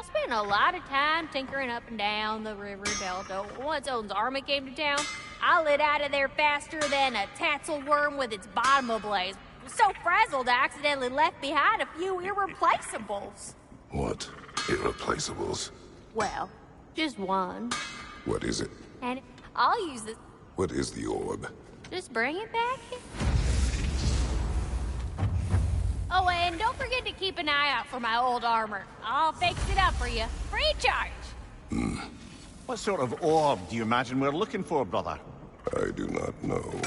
I spent a lot of time tinkering up and down the river delta. Once Odin's army came to town, I lit out of there faster than a tassel worm with its bottom ablaze. So frazzled, I accidentally left behind a few irreplaceables. What? Irreplaceables? Well, just one. What is it? And I'll use this. What is the orb? Just bring it back. Oh, and don't forget to keep an eye out for my old armor. I'll fix it up for you. Free charge. What sort of orb do you imagine we're looking for, brother? I do not know.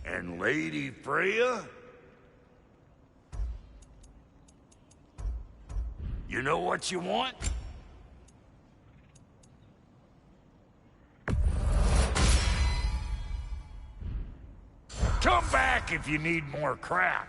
And Lady Freya? You know what you want? Come back if you need more crap.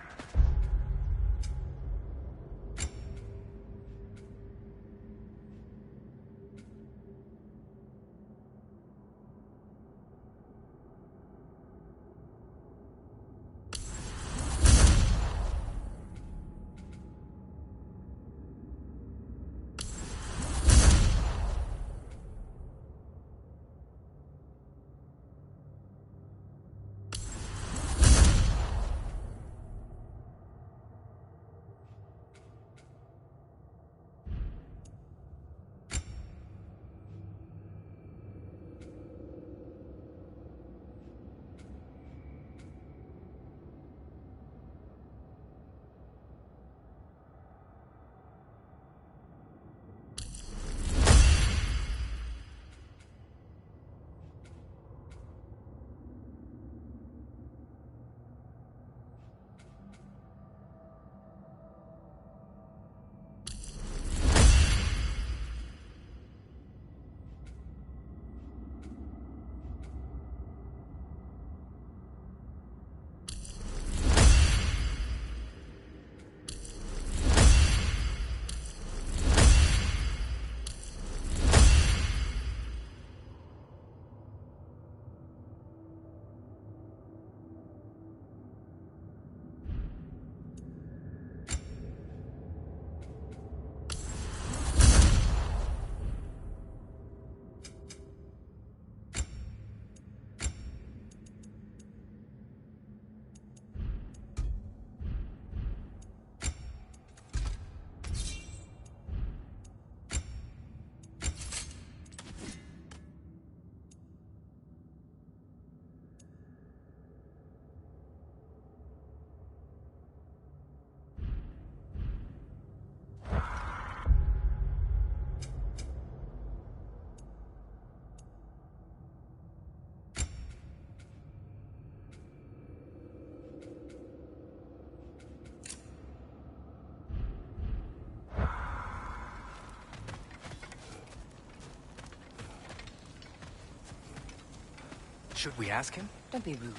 Should we ask him? Don't be rude.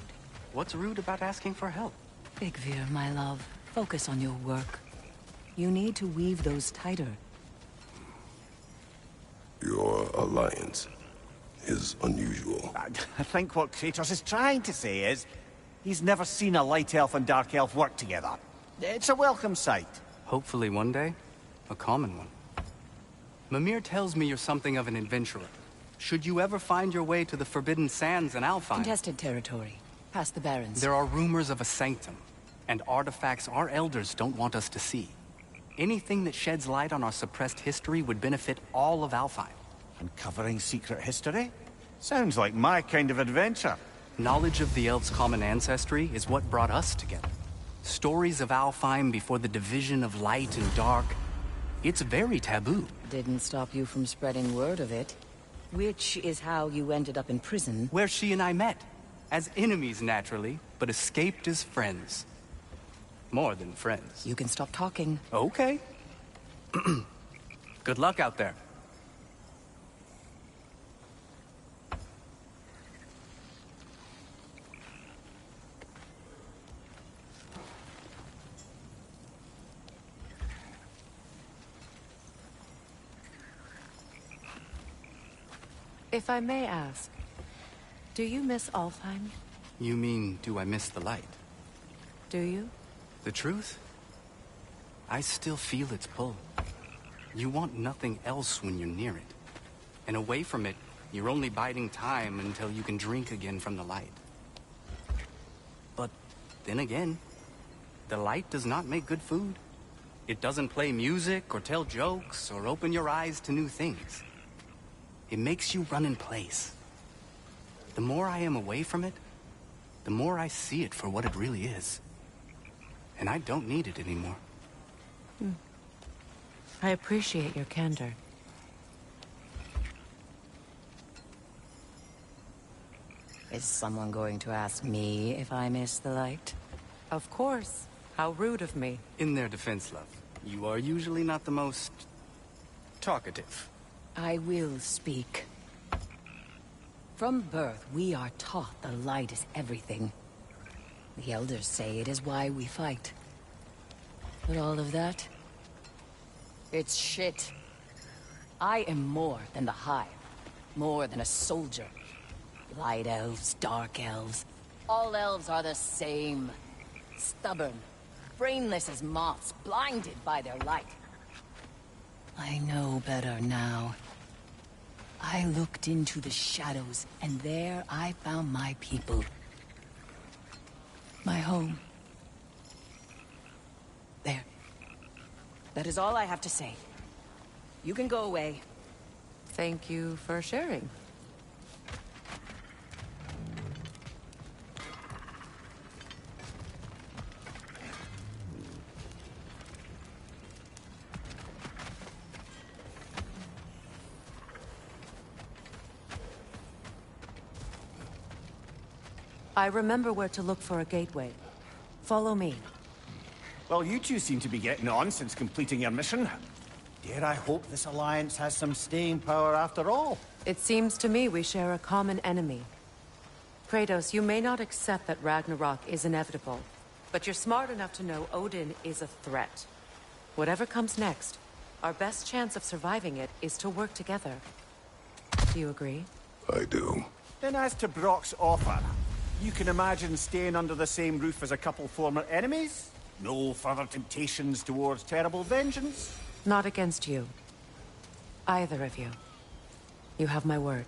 What's rude about asking for help? Big Veer, my love. Focus on your work. You need to weave those tighter. Your alliance. is unusual. I think what Kratos is trying to say is, he's never seen a light elf and dark elf work together. It's a welcome sight. Hopefully one day, a common one. Mimir tells me you're something of an adventurer. Should you ever find your way to the Forbidden Sands in Alfheim... Contested territory. Past the Barrens. There are rumors of a sanctum, and artifacts our elders don't want us to see. Anything that sheds light on our suppressed history would benefit all of Alfheim. Uncovering secret history? Sounds like my kind of adventure. Knowledge of the elves' common ancestry is what brought us together. Stories of Alfheim before the division of light and dark. It's very taboo. Didn't stop you from spreading word of it. Which is how you ended up in prison. Where she and I met. As enemies, naturally, but escaped as friends. More than friends. You can stop talking. Okay. Good luck out there. If I may ask, do you miss Alfheim? You mean, do I miss the light? Do you? The truth? I still feel its pull. You want nothing else when you're near it. And away from it, you're only biding time until you can drink again from the light. But then again, the light does not make good food. It doesn't play music or tell jokes or open your eyes to new things. It makes you run in place. The more I am away from it, the more I see it for what it really is. And I don't need it anymore. I appreciate your candor. Is someone going to ask me if I miss the light? Of course. How rude of me. In their defense, love, you are usually not the most... talkative. I will speak. From birth, we are taught the light is everything. The elders say it is why we fight. But all of that... it's shit. I am more than the Hive. More than a soldier. Light elves, dark elves. All elves are the same. Stubborn. Brainless as moths, blinded by their light. I know better now. I looked into the shadows, and there I found my people. My home. There. That is all I have to say. You can go away. Thank you for sharing. I remember where to look for a gateway. Follow me. Well, you two seem to be getting on since completing your mission. Dare I hope this alliance has some staying power after all? It seems to me we share a common enemy. Kratos, you may not accept that Ragnarok is inevitable, but you're smart enough to know Odin is a threat. Whatever comes next, our best chance of surviving it is to work together. Do you agree? I do. Then as to Brock's offer, you can imagine staying under the same roof as a couple former enemies? No further temptations towards terrible vengeance? Not against you. Either of you. You have my word.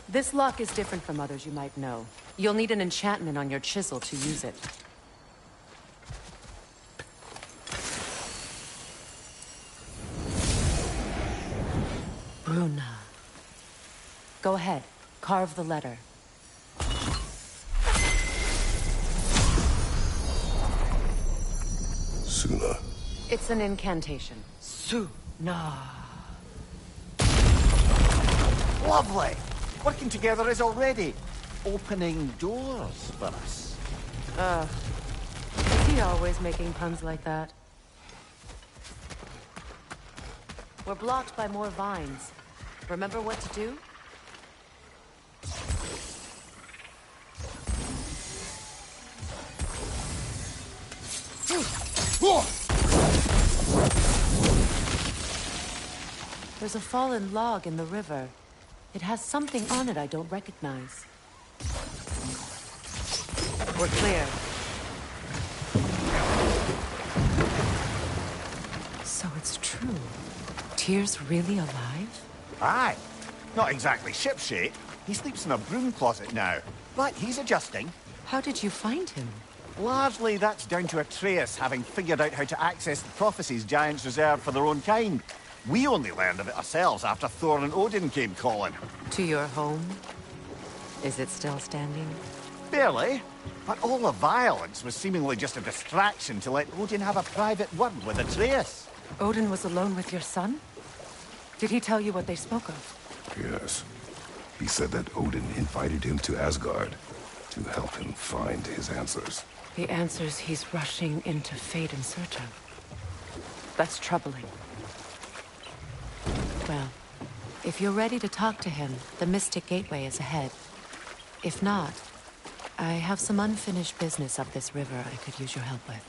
This lock is different from others you might know. You'll need an enchantment on your chisel to use it. Bruna. Go ahead. Carve the letter. Suna. It's an incantation. Suna. Lovely! Working together is already opening doors for us. Is he always making puns like that? We're blocked by more vines. Remember what to do? There's a fallen log in the river. It has something on it I don't recognize. We're clear. So it's true. Tyr's really alive? Aye. Not exactly shipshape. He sleeps in a broom closet now. But he's adjusting. How did you find him? Largely, that's down to Atreus having figured out how to access the prophecies giants reserve for their own kind. We only learned of it ourselves after Thor and Odin came calling. To your home? Is it still standing? Barely. But all the violence was seemingly just a distraction to let Odin have a private word with Atreus. Odin was alone with your son? Did he tell you what they spoke of? Yes. He said that Odin invited him to Asgard to help him find his answers. The answers he's rushing into fate in search of. That's troubling. Well, if you're ready to talk to him, the Mystic Gateway is ahead. If not, I have some unfinished business up this river I could use your help with.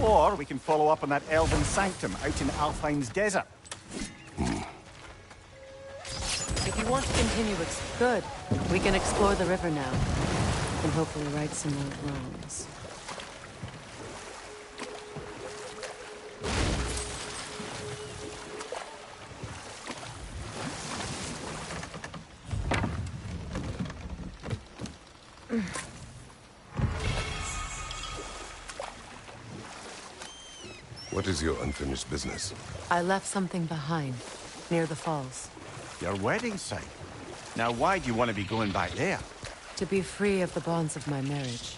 Or we can follow up on that elven sanctum out in Alfine's desert. If you want to continue, good. We can explore the river now. And hopefully right some old wrongs. What is your unfinished business? I left something behind, near the falls. Your wedding site. Now why do you want to be going back there? To be free of the bonds of my marriage.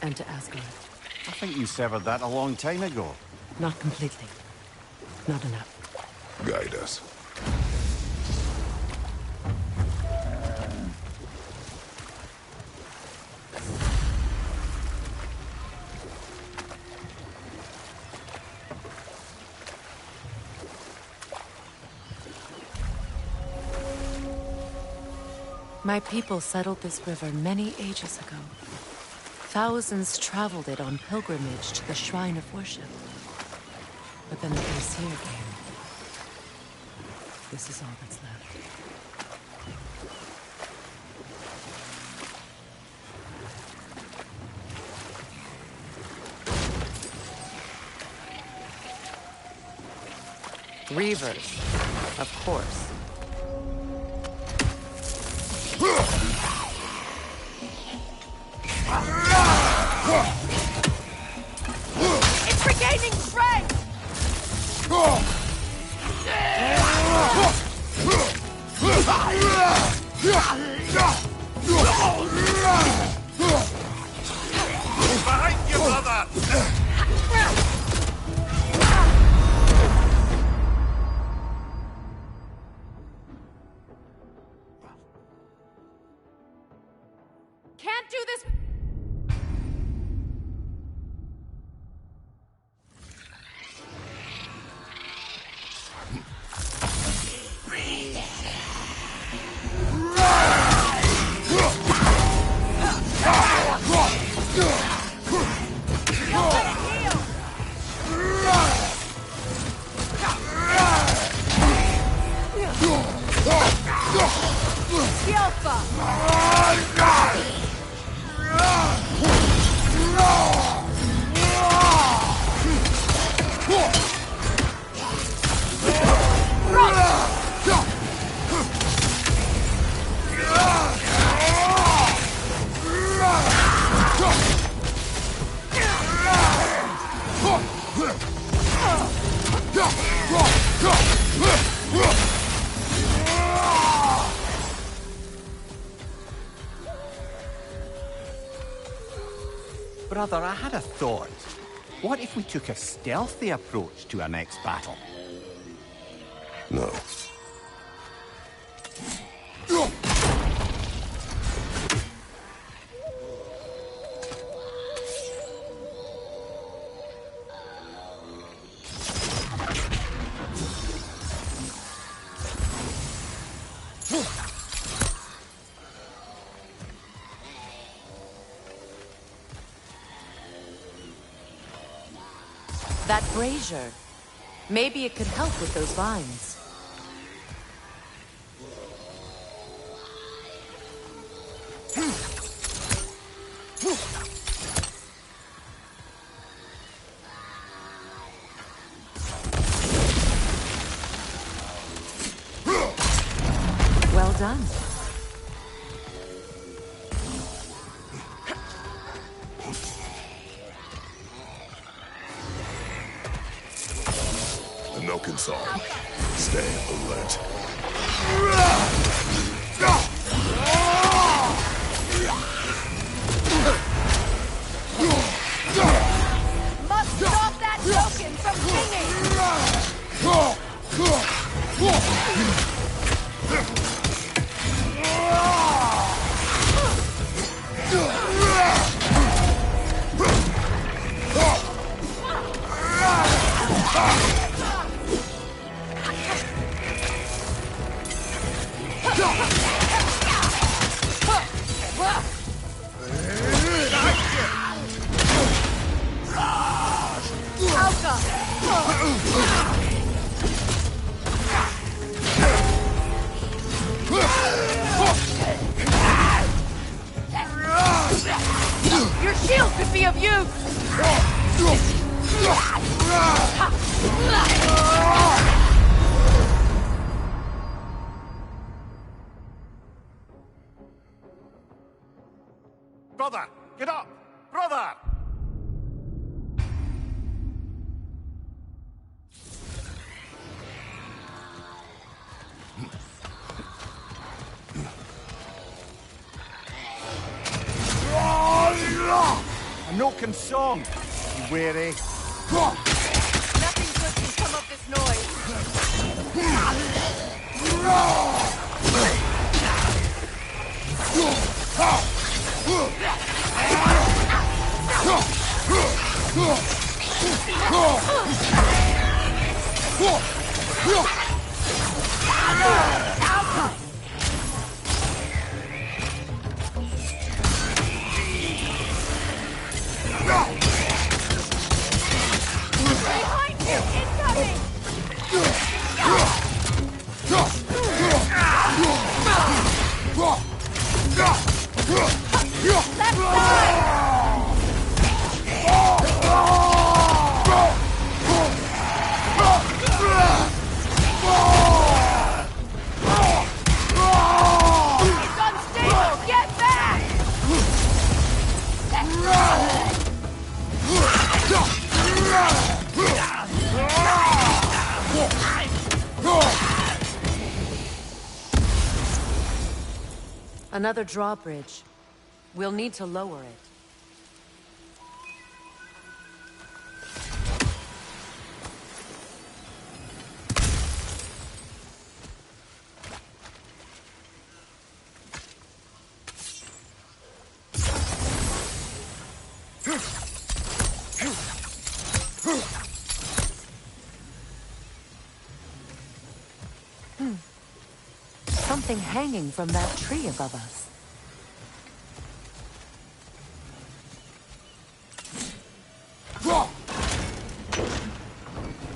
And to Asgard. I think you severed that a long time ago. Not completely. Not enough. Guide us. My people settled this river many ages ago. Thousands traveled it on pilgrimage to the shrine of worship. But then the Aesir came. This is all that's left. Reavers, of course. It's regaining strength! Behind you, brother! Can't do this. Brother, I had a thought. What if we took a stealthy approach to our next battle? No. That brazier. Maybe it could help with those vines. Well done. The milking song. Stay alert. Must stop that token from singing! Your shield could be of use! Brother, get up! Brother! A milking song. You weary? Nothing good can come of this noise. Behind you! Incoming! Left side! It's unstable! Get back! Another drawbridge. We'll need to lower it. Something hanging from that tree above us.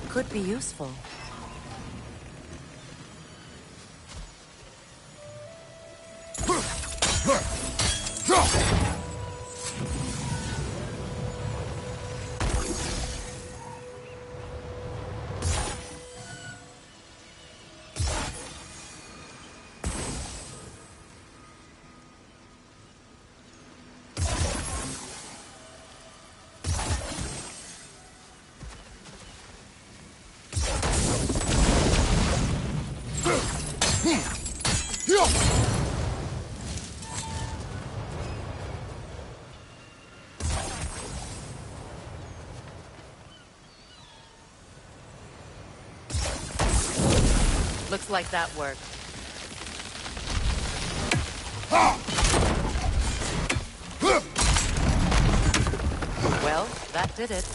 Could be useful. Looks like that worked. Well, that did it.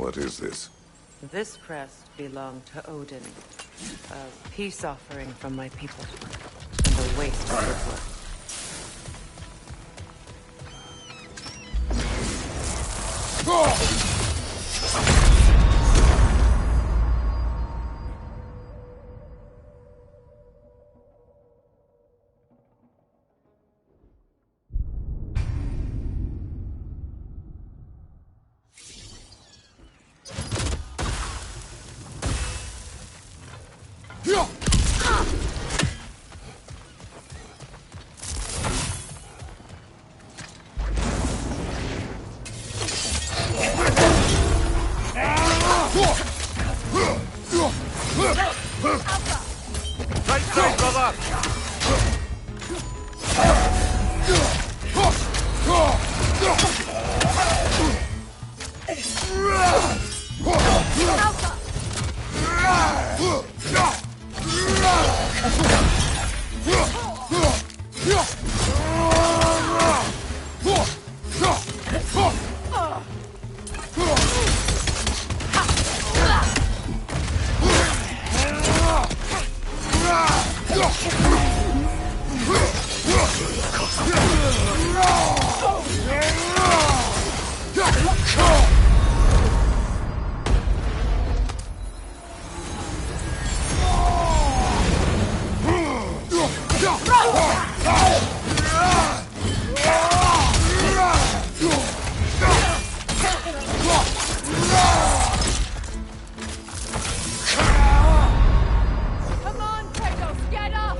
What is this? This crest belonged to Odin. A peace offering from my people. And a waste of good work. Right side, brother! Come on, Kratos, get up!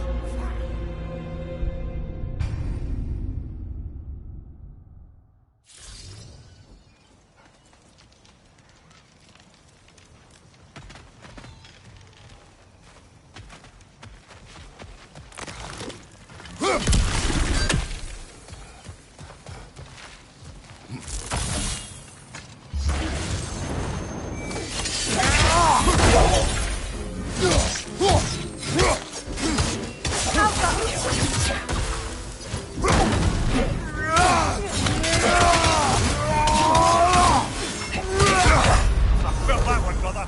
Felt that one, brother.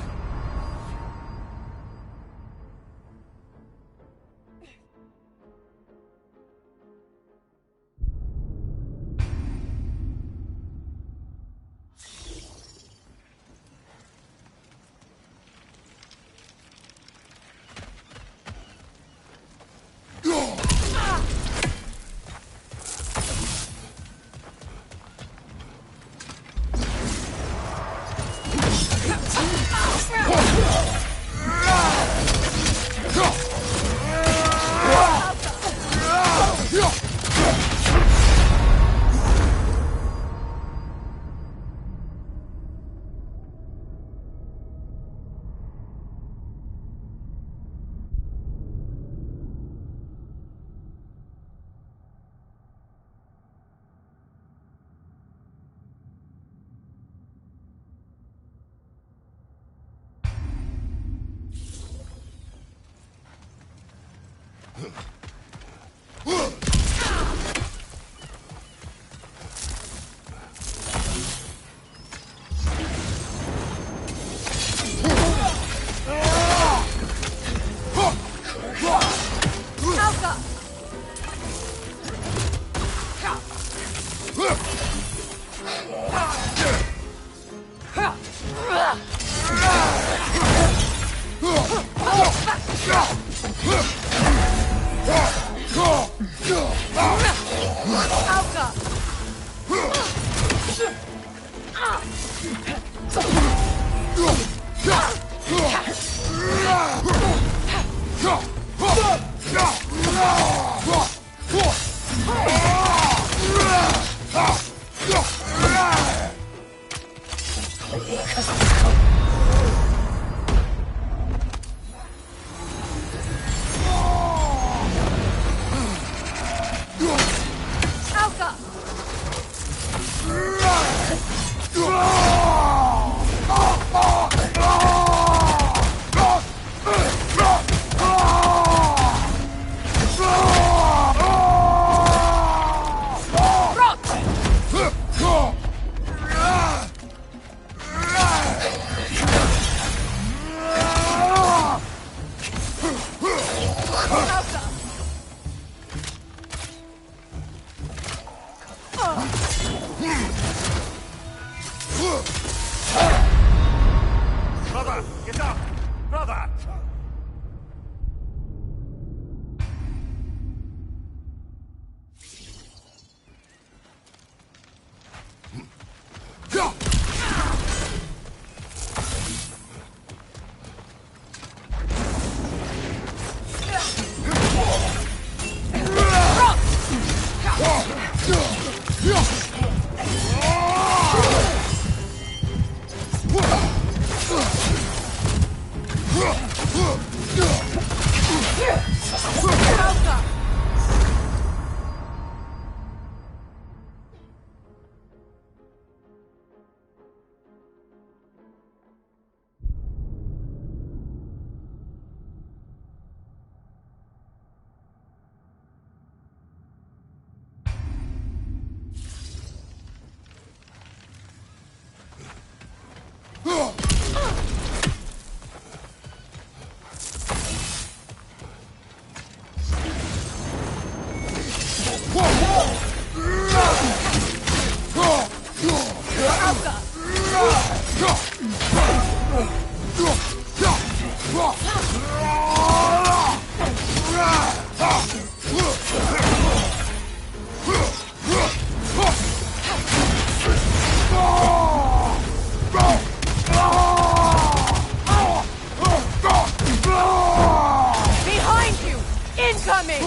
Behind you! Incoming!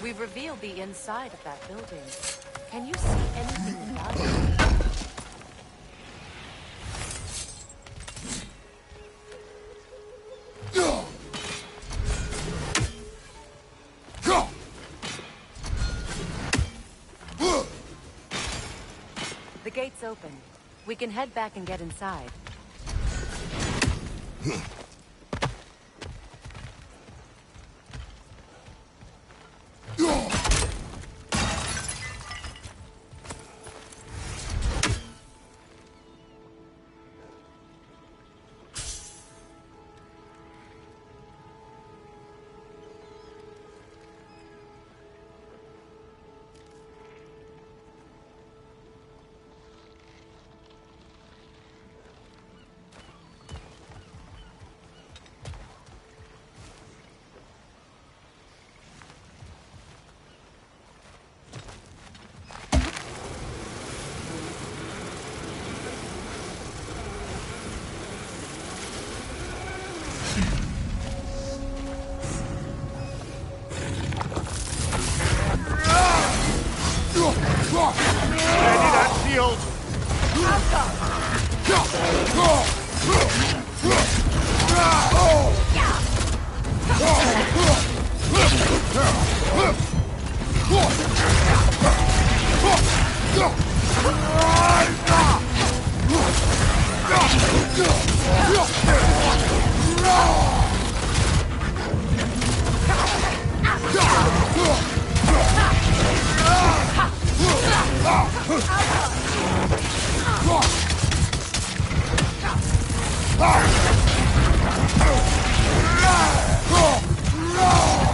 We've revealed the inside of that building. Can you see anything about it? The gate's open. We can head back and get inside. Ready that shield!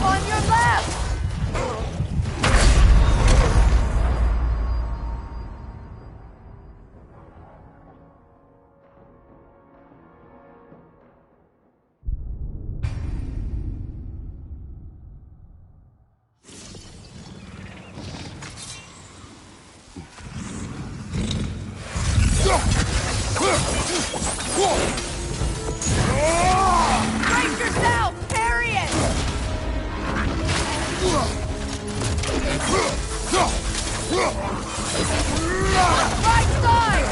On your left! Brace yourself! Parry it! Right side!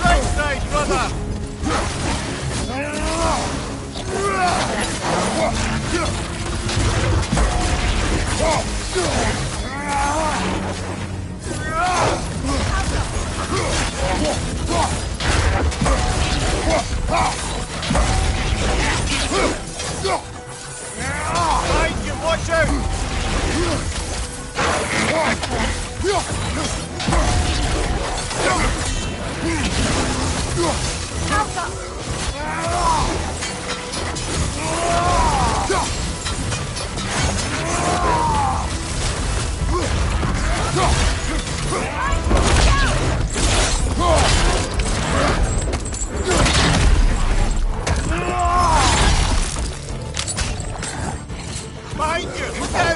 Right side, brother! Behind you, watch out! Behind you! Look out!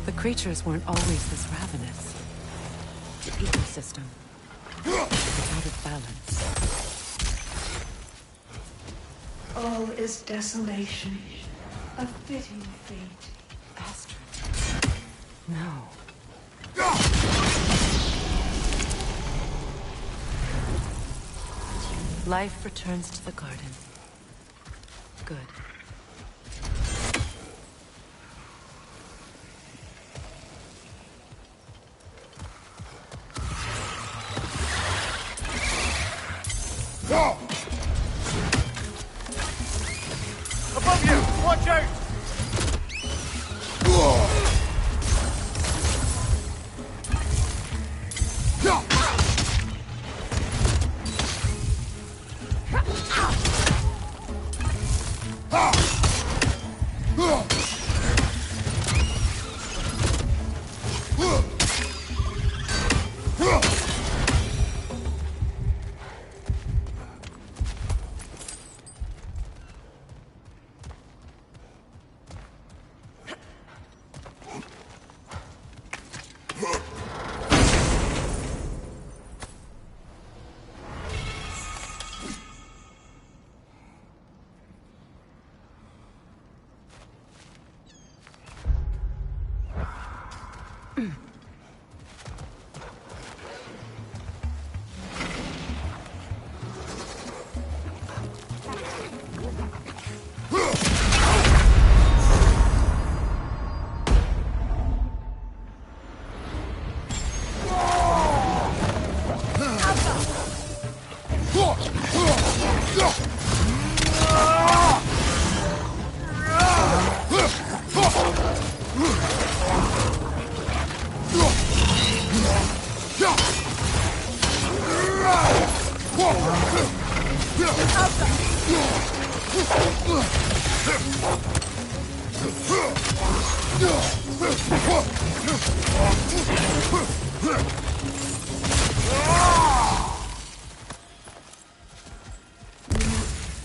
The creatures weren't always this ravenous. The ecosystem was out of balance. All is desolation, a fitting fate. Astrid. No. Life returns to the garden. Good. Above you! Watch out!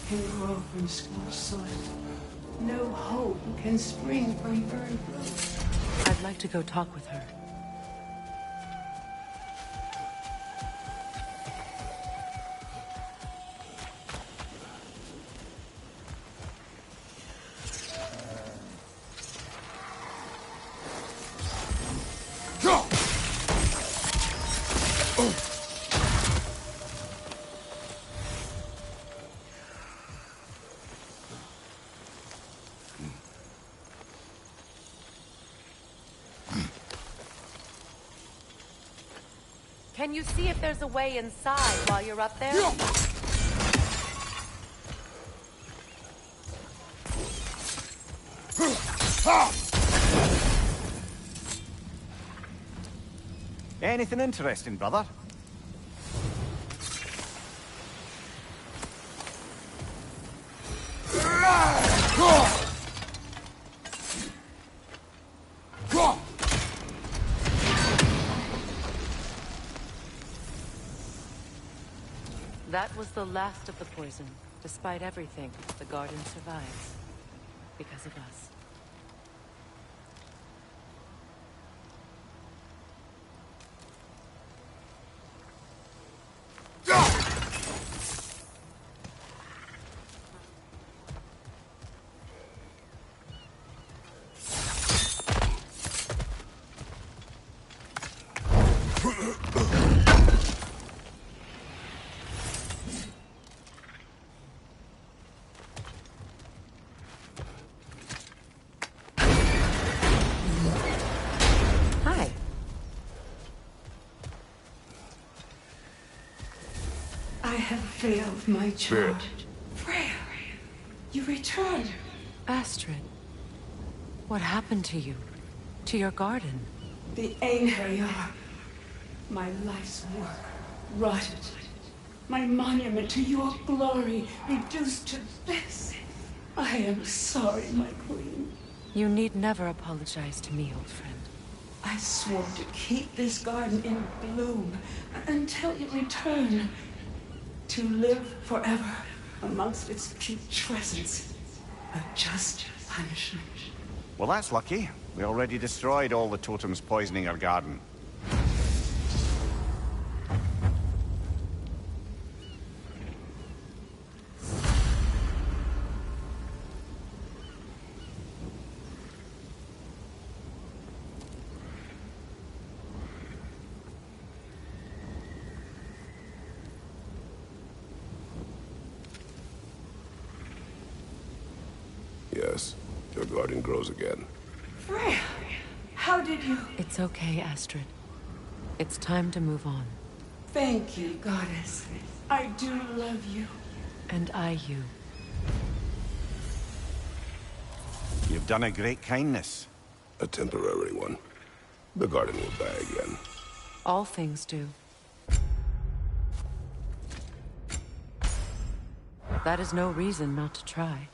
Can grow from scorched soil. No hope can spring from burned roots. I'd like to go talk with her. Can you see if there's a way inside while you're up there? Anything interesting, brother? That was the last of the poison. Despite everything, the garden survives. Because of us. have failed my Spirit. charge. Freya, you return. Astrid, what happened to you? To your garden? The Einherjar. My life's work rotted. My monument to your glory reduced to this. I am sorry, my queen. You need never apologize to me, old friend. I swore to keep this garden in bloom until you return. To live forever amongst its putrescence. A just punishment. Well, that's lucky. We already destroyed all the totems poisoning our garden. Yes, your garden grows again. Freya, how did you... It's okay, Astrid. It's time to move on. Thank you, goddess. I do love you. And I you. You've done a great kindness. A temporary one. The garden will die again. All things do. That is no reason not to try.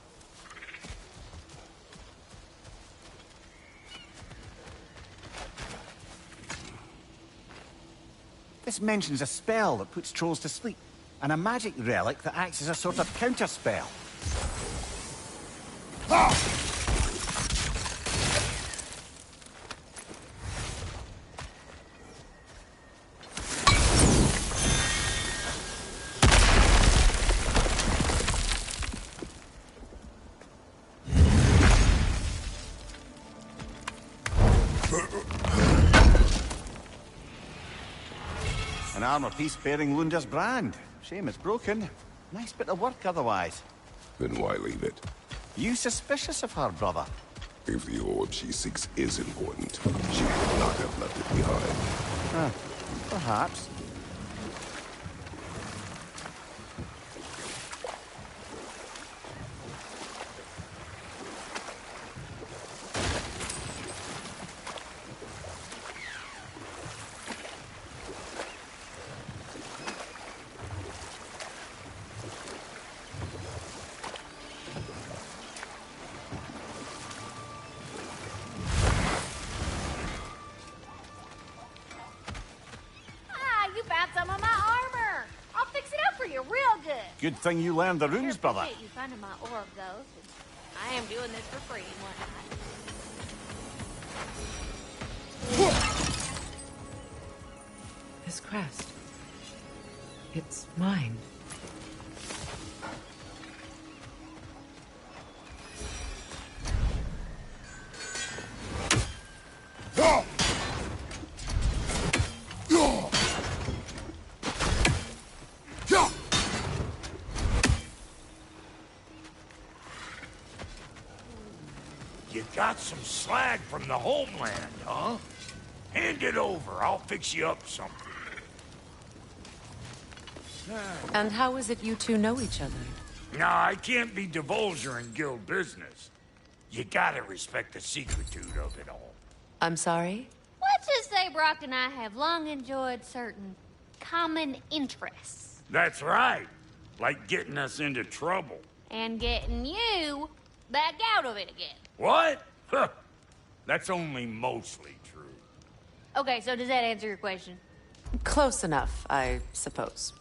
This mentions a spell that puts trolls to sleep, and a magic relic that acts as a sort of counterspell. An armor piece bearing Lunda's brand. Shame it's broken. Nice bit of work otherwise. Then why leave it? You suspicious of her, brother? If the orb she seeks is important, she would not have left it behind. Perhaps. You found some of my armor. I'll fix it up for you real good. Good thing you learned the runes, brother. Appreciate you finding my orb, though. I am doing this for free and whatnot. This crest. It's mine. You got some slag from the homeland, huh? Hand it over. I'll fix you up something. And how is it you two know each other? Nah, I can't be divulging guild business. You gotta respect the secretude of it all. I'm sorry? Let's just say Brock and I have long enjoyed certain common interests. That's right. Like getting us into trouble. And getting you back out of it again. What? Huh. That's only mostly true. Okay, so does that answer your question? Close enough, I suppose.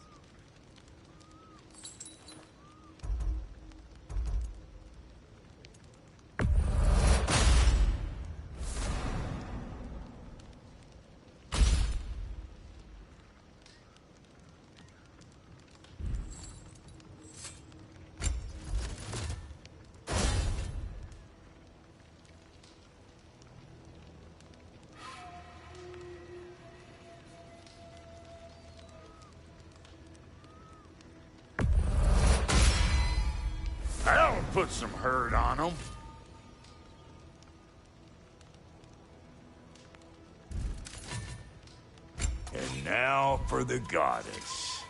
That'll put some hurt on them. And now for the goddess.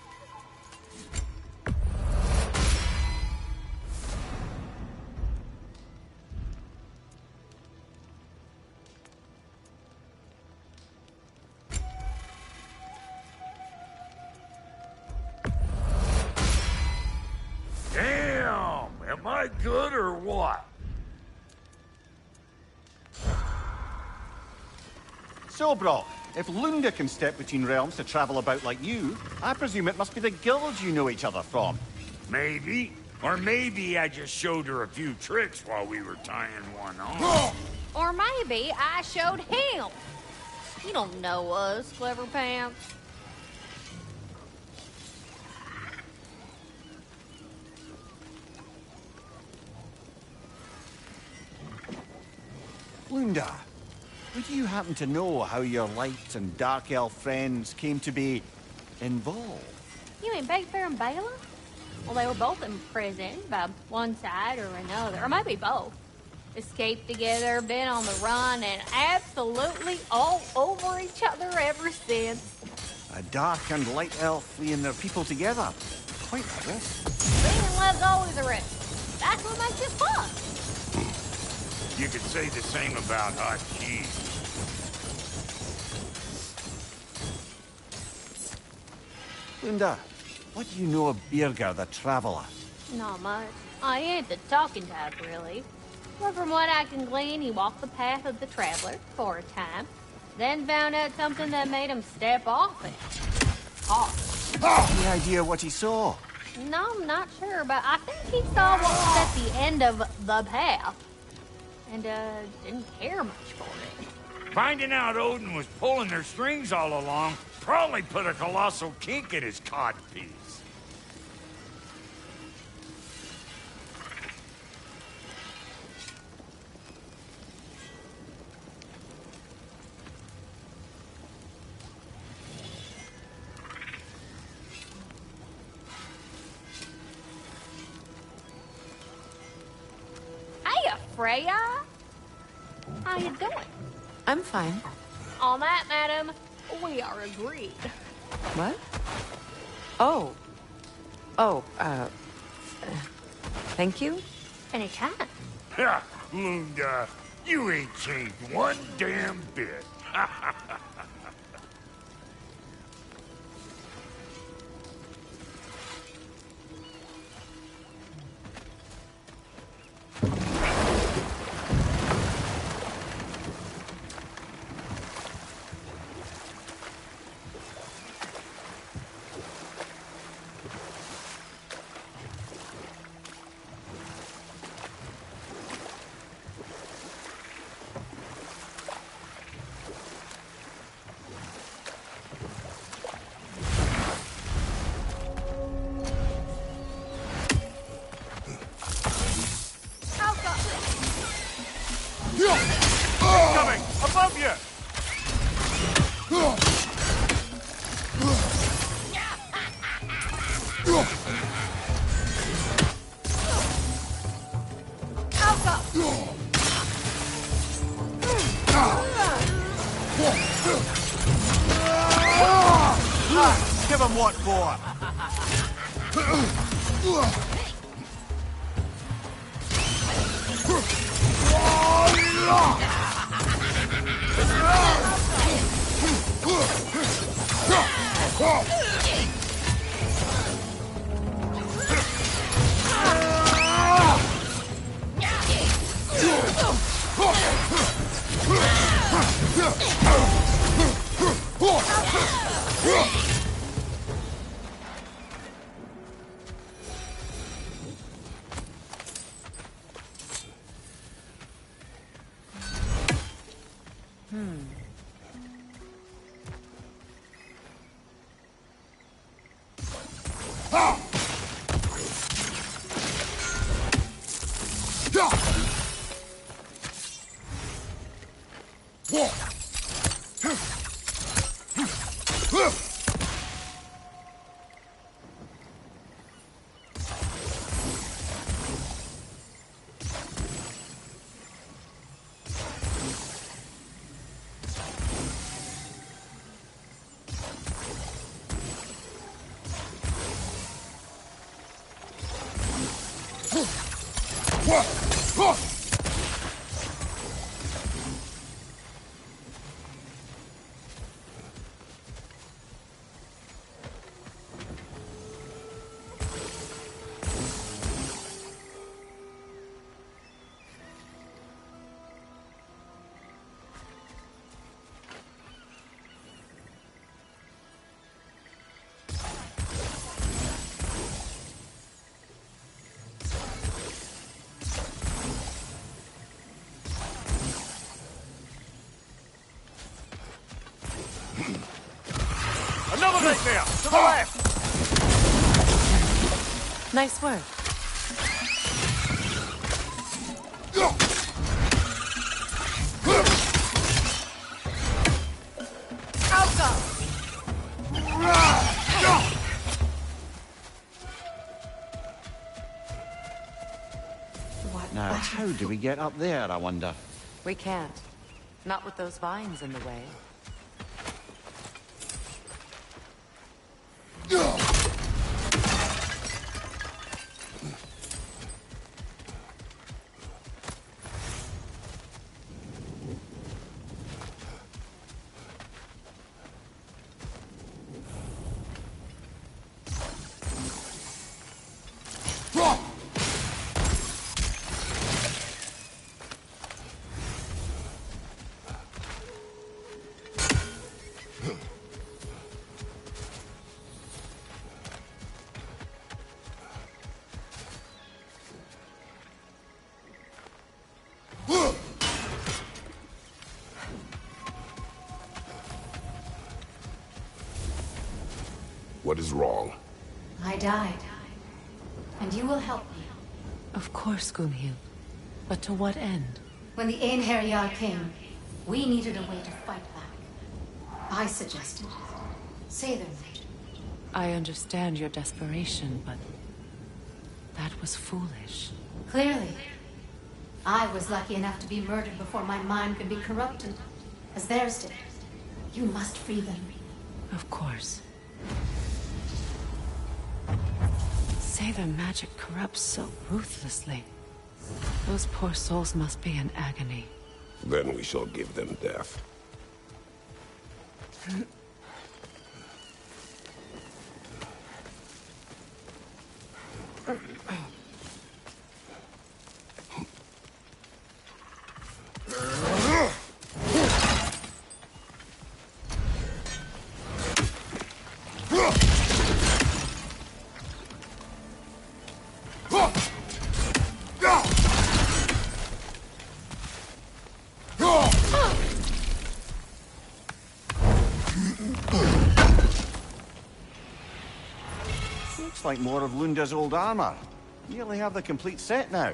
Am I good or what? So, bro, if Lunda can step between realms to travel about like you, I presume it must be the guild you know each other from. Maybe. Or maybe I just showed her a few tricks while we were tying one on. Or maybe I showed him. You don't know us, Clever Pants. Lunda, would you happen to know how your light and dark elf friends came to be involved? You mean Big Bear and Bela? Well, they were both imprisoned by one side or another, or maybe both. Escaped together, been on the run, and absolutely all over each other ever since. A dark and light elf fleeing their people together. Quite a risk. Being in love's always a risk. That's what makes it fun. You could say the same about hot cheese. Lunda, what do you know of Birger the Traveler? Not much. I ain't the talking type, really. But from what I can glean, he walked the path of the traveler for a time, then found out something that made him step off it. Hot. Any idea what he saw? No, I'm not sure, but I think he saw what was at the end of the path. And, didn't care much for it. Finding out Odin was pulling their strings all along probably put a colossal kink in his codpiece. Freya? How you doing? I'm fine. On that, madam, we are agreed. What? Oh. Oh, thank you? Anytime. Ha! Lunda, you ain't changed one damn bit. Coming! Above you! Give him what for? Nice work. Now, how do we get up there, I wonder? We can't. Not with those vines in the way. What is wrong? I died. And you will help me. Of course, Gunhild. But to what end? When the Einherjar came, we needed a way to fight back. I suggested Sathermage. I understand your desperation, but that was foolish. Clearly. I was lucky enough to be murdered before my mind could be corrupted, as theirs did. You must free them. Of course. Say their magic corrupts so ruthlessly. Those poor souls must be in agony. Then we shall give them death. Looks like more of Lunda's old armor. Nearly have the complete set now.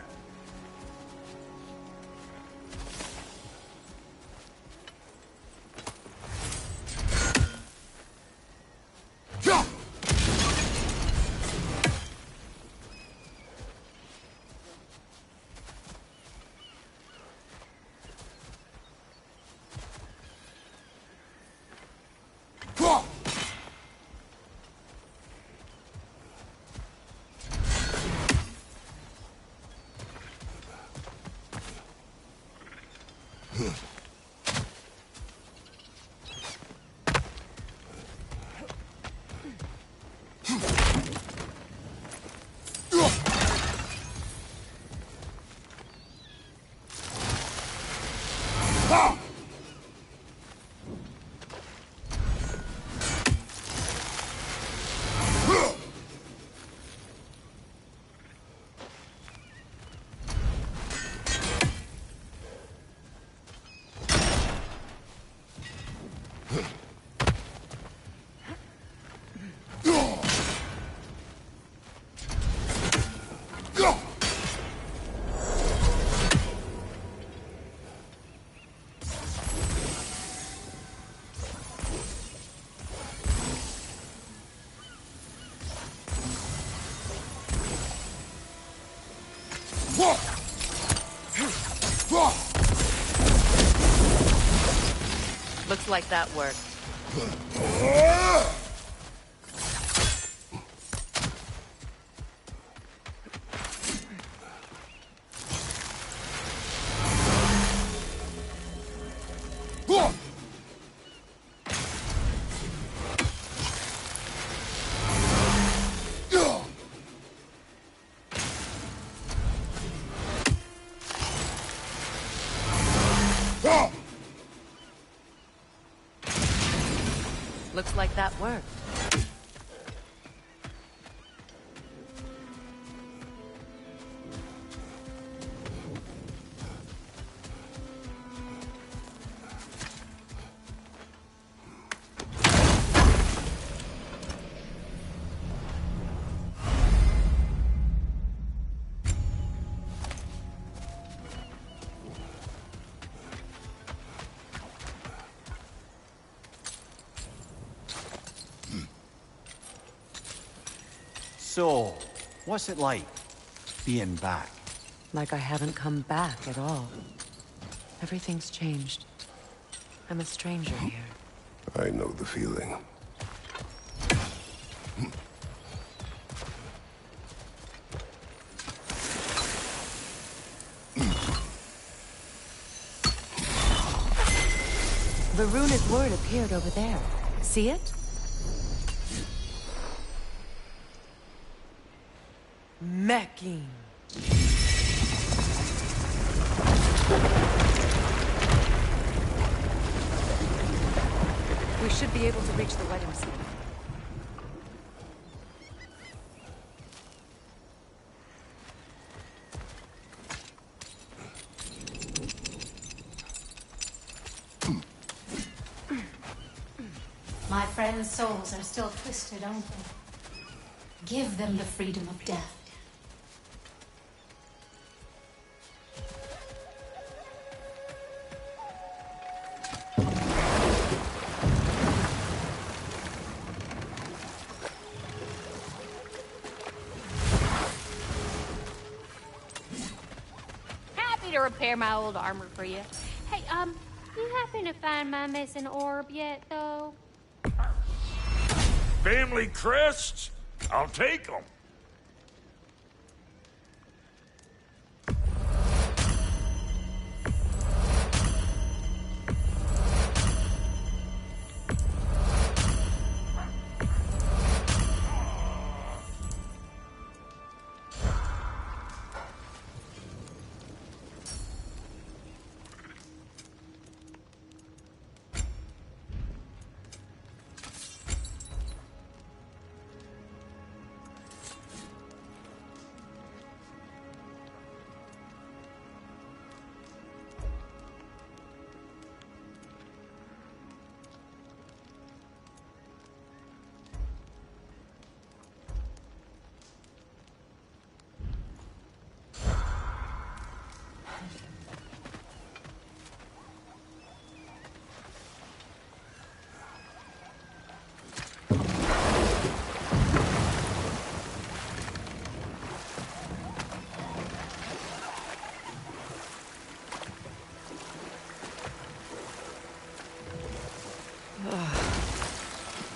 Looks like that worked. Looks like that worked. So, what's it like, being back? Like I haven't come back at all. Everything's changed. I'm a stranger here. I know the feeling. The runic word appeared over there. See it? Mecking. We should be able to reach the wedding scene. My friends' souls are still twisted, aren't they? Give them the freedom of death. Happy to repair my old armor for you. Hey, you happen to find my missing orb yet, though? Family crests? I'll take them.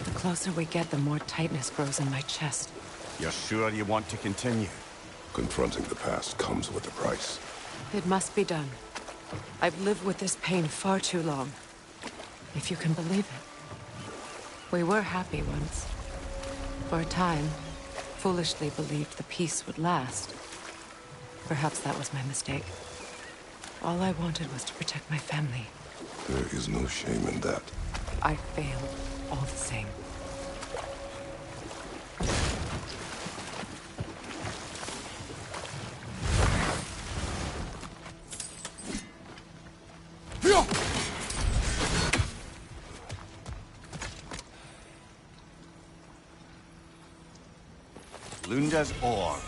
The closer we get, the more tightness grows in my chest. You're sure you want to continue? Confronting the past comes with a price. It must be done. I've lived with this pain far too long. If you can believe it. We were happy once. For a time, foolishly believed the peace would last. Perhaps that was my mistake. All I wanted was to protect my family. There is no shame in that. I failed, all the same. Lunda's orb.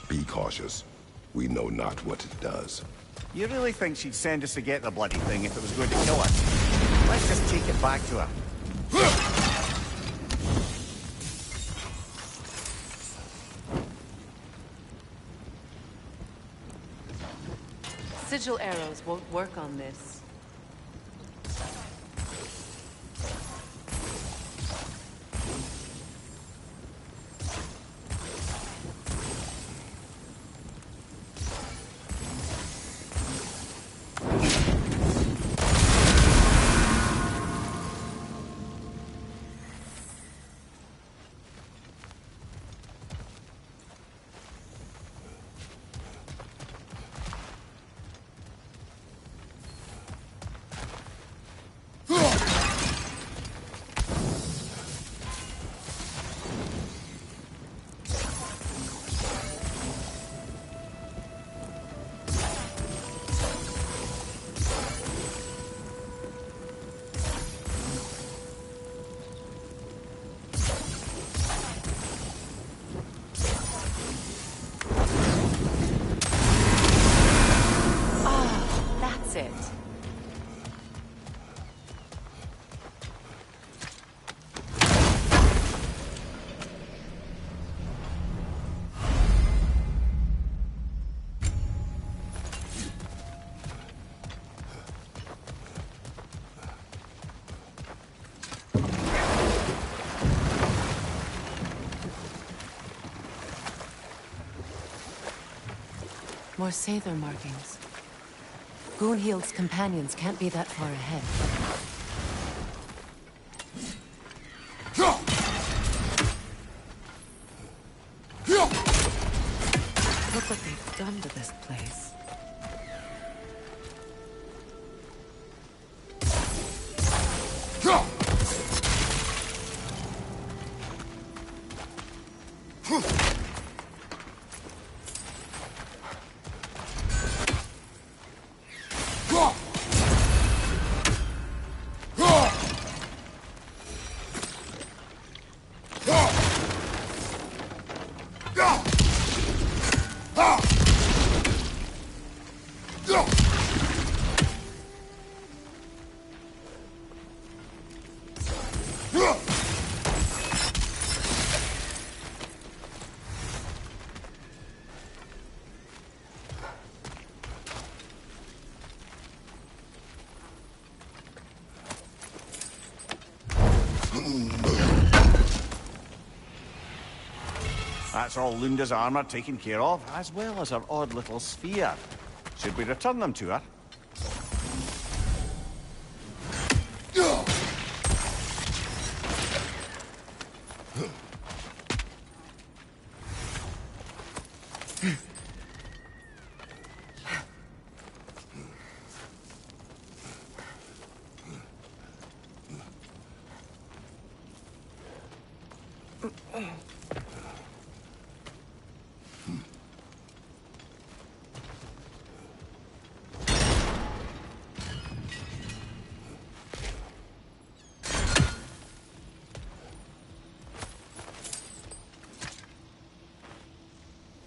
Be cautious. We know not what it does. You really think she'd send us to get the bloody thing if it was going to kill us? Let's just take it back to her. Sigil arrows won't work on this. More Sather markings. Gunhild's companions can't be that far ahead. Look what they've done to this place. That's all Lunda's armor taken care of, as well as her odd little sphere. Should we return them to her?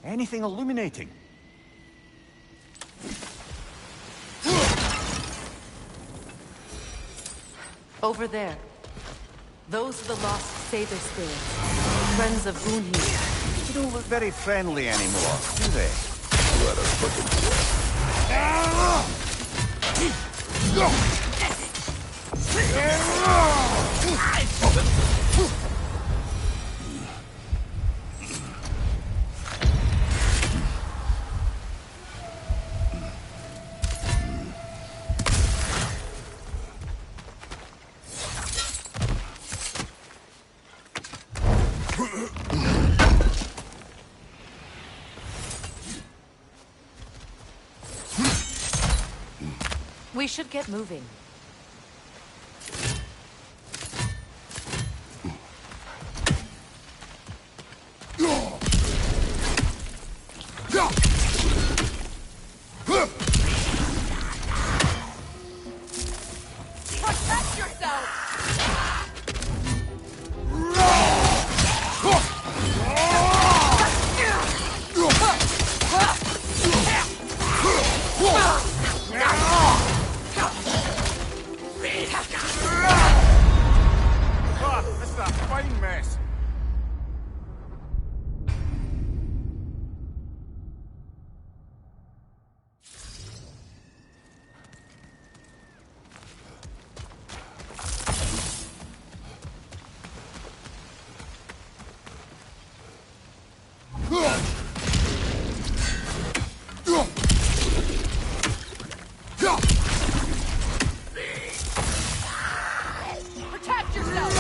Anything illuminating? Over there. Those are the lost Sather spirits. Friends of Gunhild. They don't look very friendly anymore, do they? Let us look into We should get moving. Protect yourself! This is a fine mess. Protect yourself!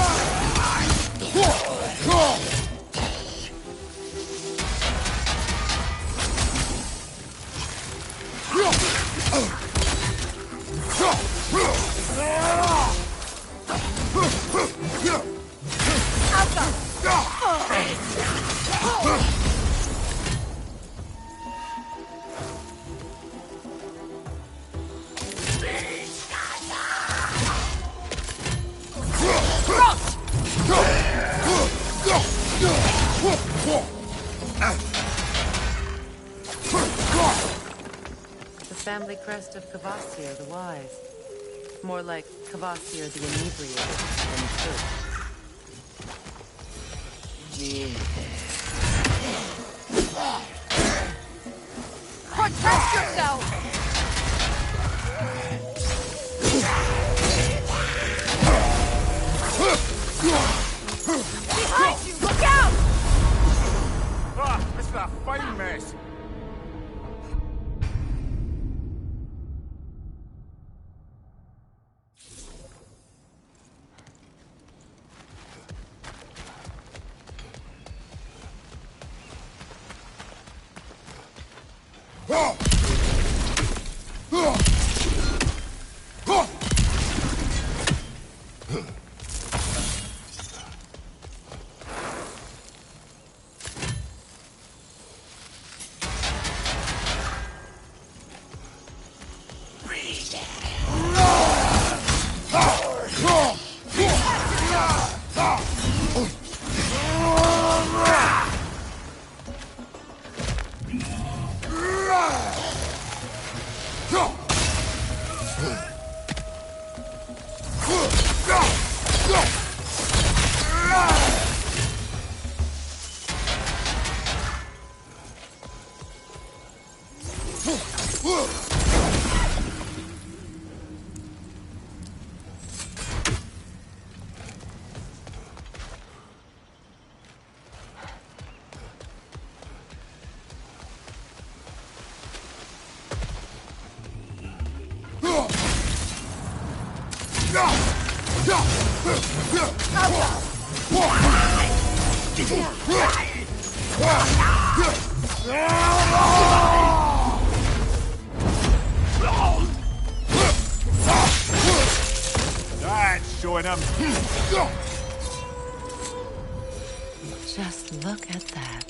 The family crest of Kvasir the Wise. More like Kvasir the Inebriated than the Protect yourself! Behind you! Look out! This is a fine mess. That's showing him. Just look at that.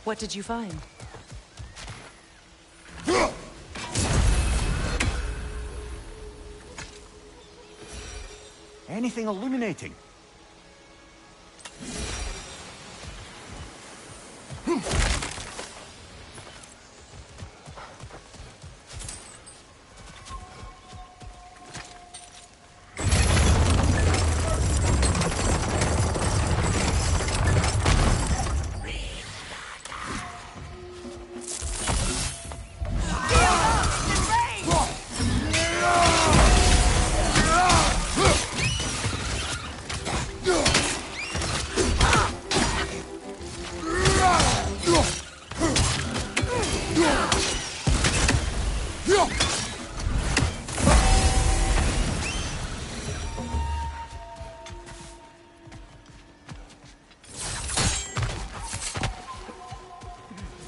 What did you find? Anything illuminating?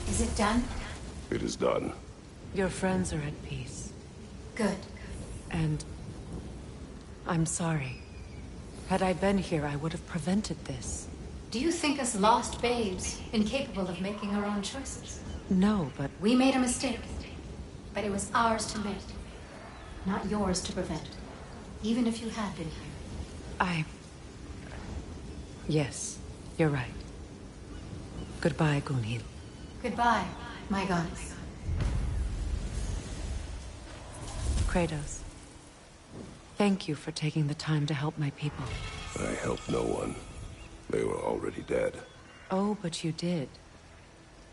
Is it done? It is done. Your friends are at peace. Good. And I'm sorry. Had I been here, I would have prevented this. Do you think us lost babes, incapable of making our own choices? No, but We made a mistake, but it was ours to make, not yours to prevent. Even if you had been here. Yes, you're right. Goodbye, Gunhild. Goodbye, my goddess. Kratos. Thank you for taking the time to help my people. I helped no one. They were already dead. Oh, but you did.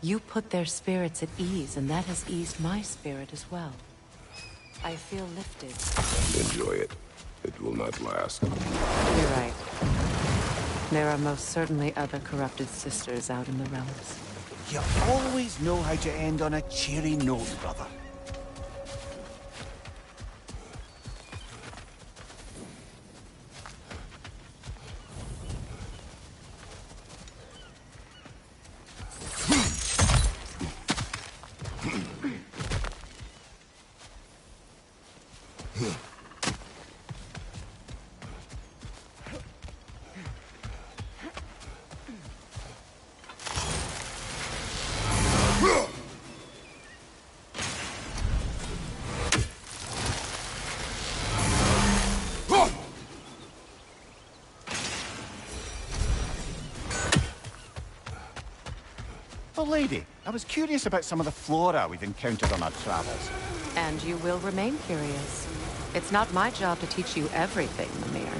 You put their spirits at ease, and that has eased my spirit as well. I feel lifted. Enjoy it. It will not last. You're right. There are most certainly other corrupted sisters out in the realms. You always know how to end on a cheery note, brother. Oh, lady, I was curious about some of the flora we've encountered on our travels. And you will remain curious. It's not my job to teach you everything, Mimir.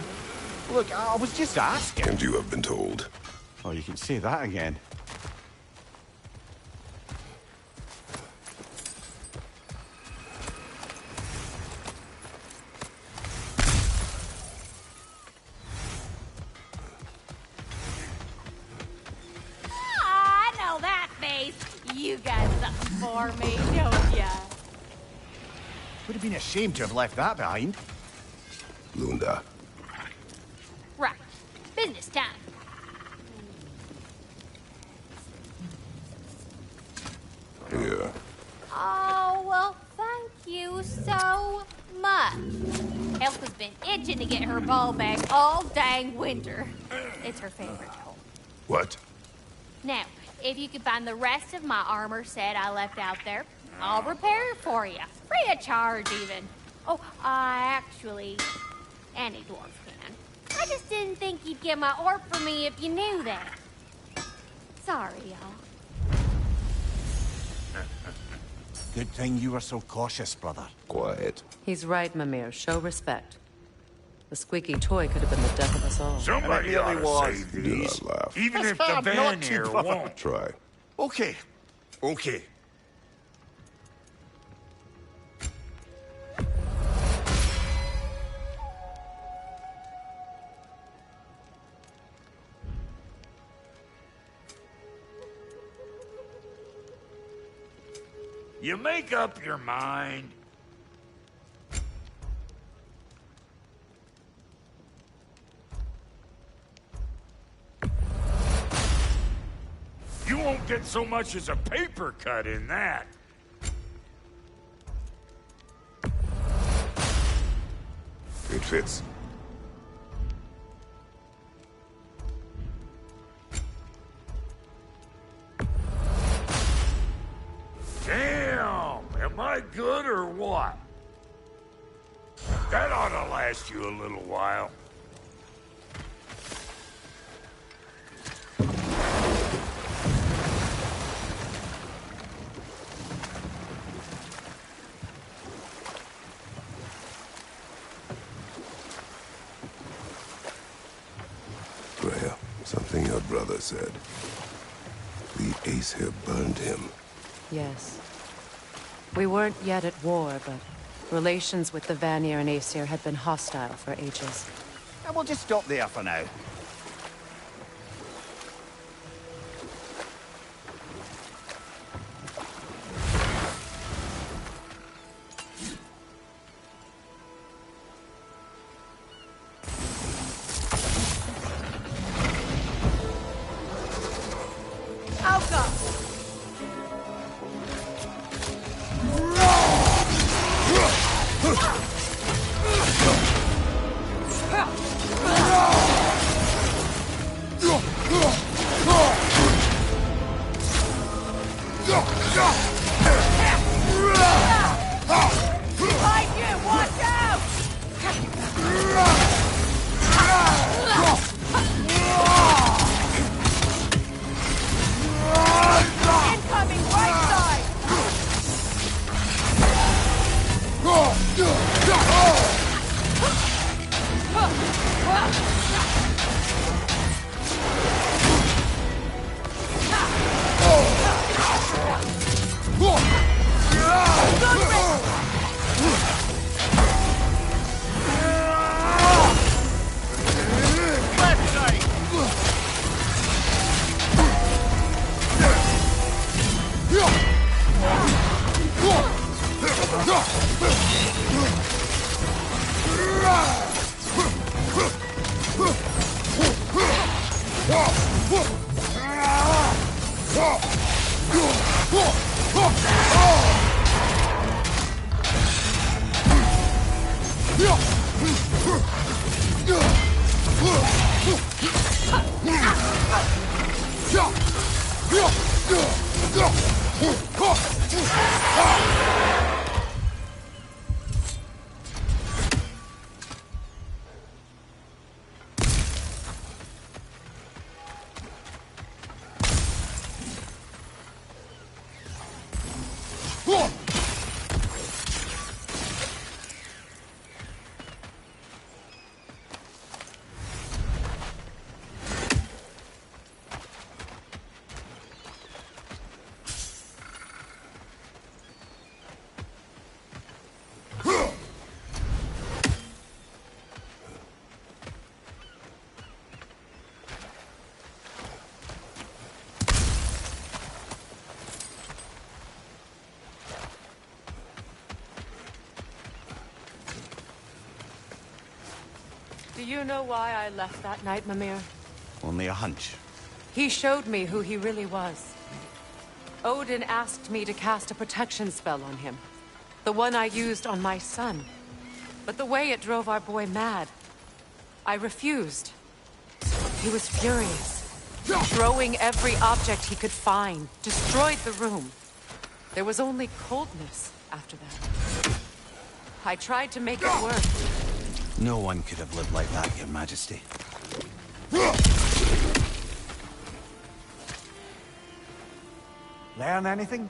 Look, I was just asking. And you have been told. Oh, you can say that again. got something for me, don't ya? Would have been a shame to have left that behind. Lunda. Right. Business time. Here. Oh, well, thank you so much. Elf has been itching to get her ball back all dang winter. It's her favorite hole. What? Now, if you could find the rest of my armor set I left out there, I'll repair it for you. Free of charge, even. Oh, actually, any dwarf can. I just didn't think you'd get my orc for me if you knew that. Sorry, y'all. Good thing you were so cautious, brother. Quiet. He's right, Mimir. Show respect. The squeaky toy could have been the death of us all. Somebody And it ought really to was. save Do these, not laugh. even if the I'm van not too here clever. won't. Try. Okay. Okay. You make up your mind. You won't get so much as a paper cut in that. It fits. Damn! Am I good or what? That ought to last you a little while. Freya, something your brother said. The Aesir burned him. Yes. We weren't yet at war, but relations with the Vanir and Aesir had been hostile for ages. And we'll just stop there for now. you know why I left that night, Mimir? Only a hunch. He showed me who he really was. Odin asked me to cast a protection spell on him. The one I used on my son. But the way it drove our boy mad, I refused. He was furious, throwing every object he could find, destroyed the room. There was only coldness after that. I tried to make it work. No one could have lived like that, Your Majesty. Learn anything?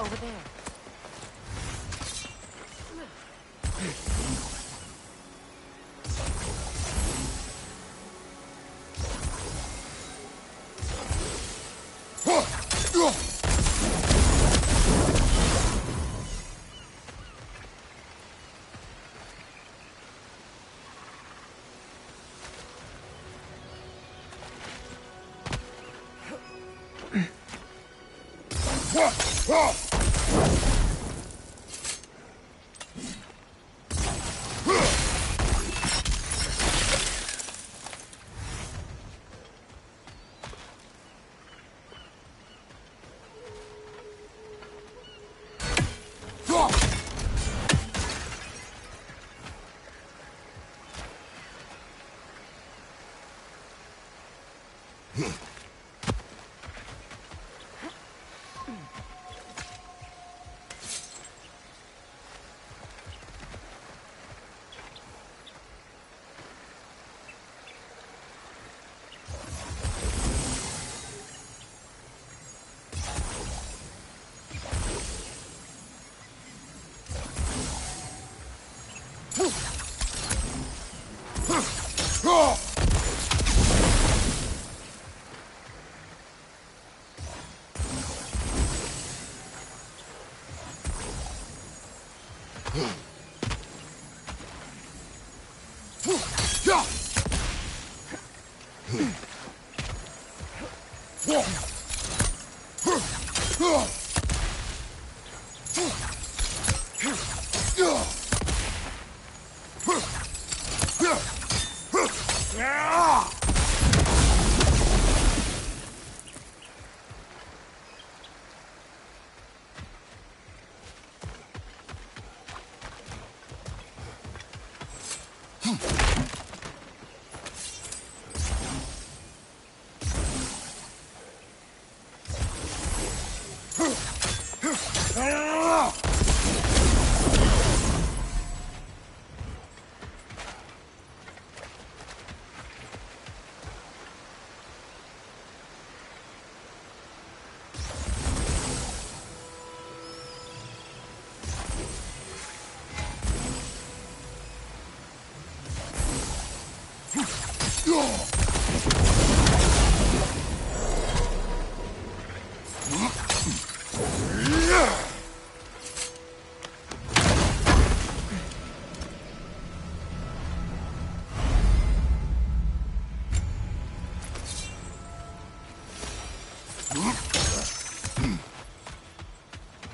Over there.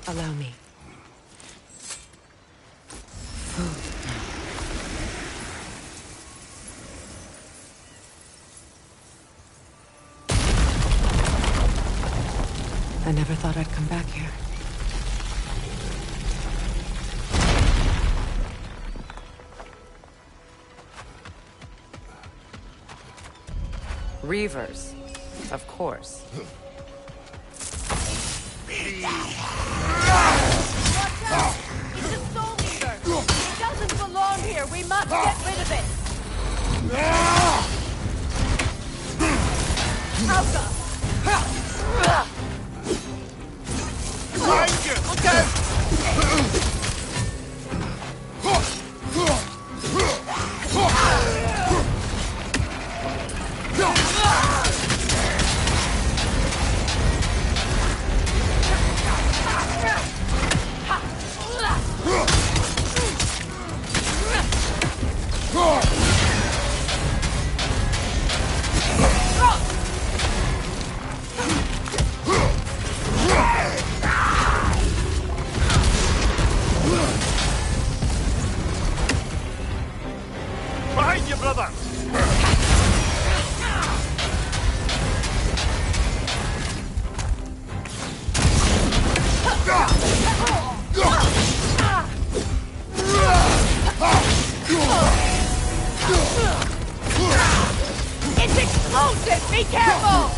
Allow me. I never thought I'd come back here. Reavers, of course. Watch out! It's a soul eater! It doesn't belong here! We must get rid of it! Alka! Look out! Behind you, brother! It's explosive! Be careful!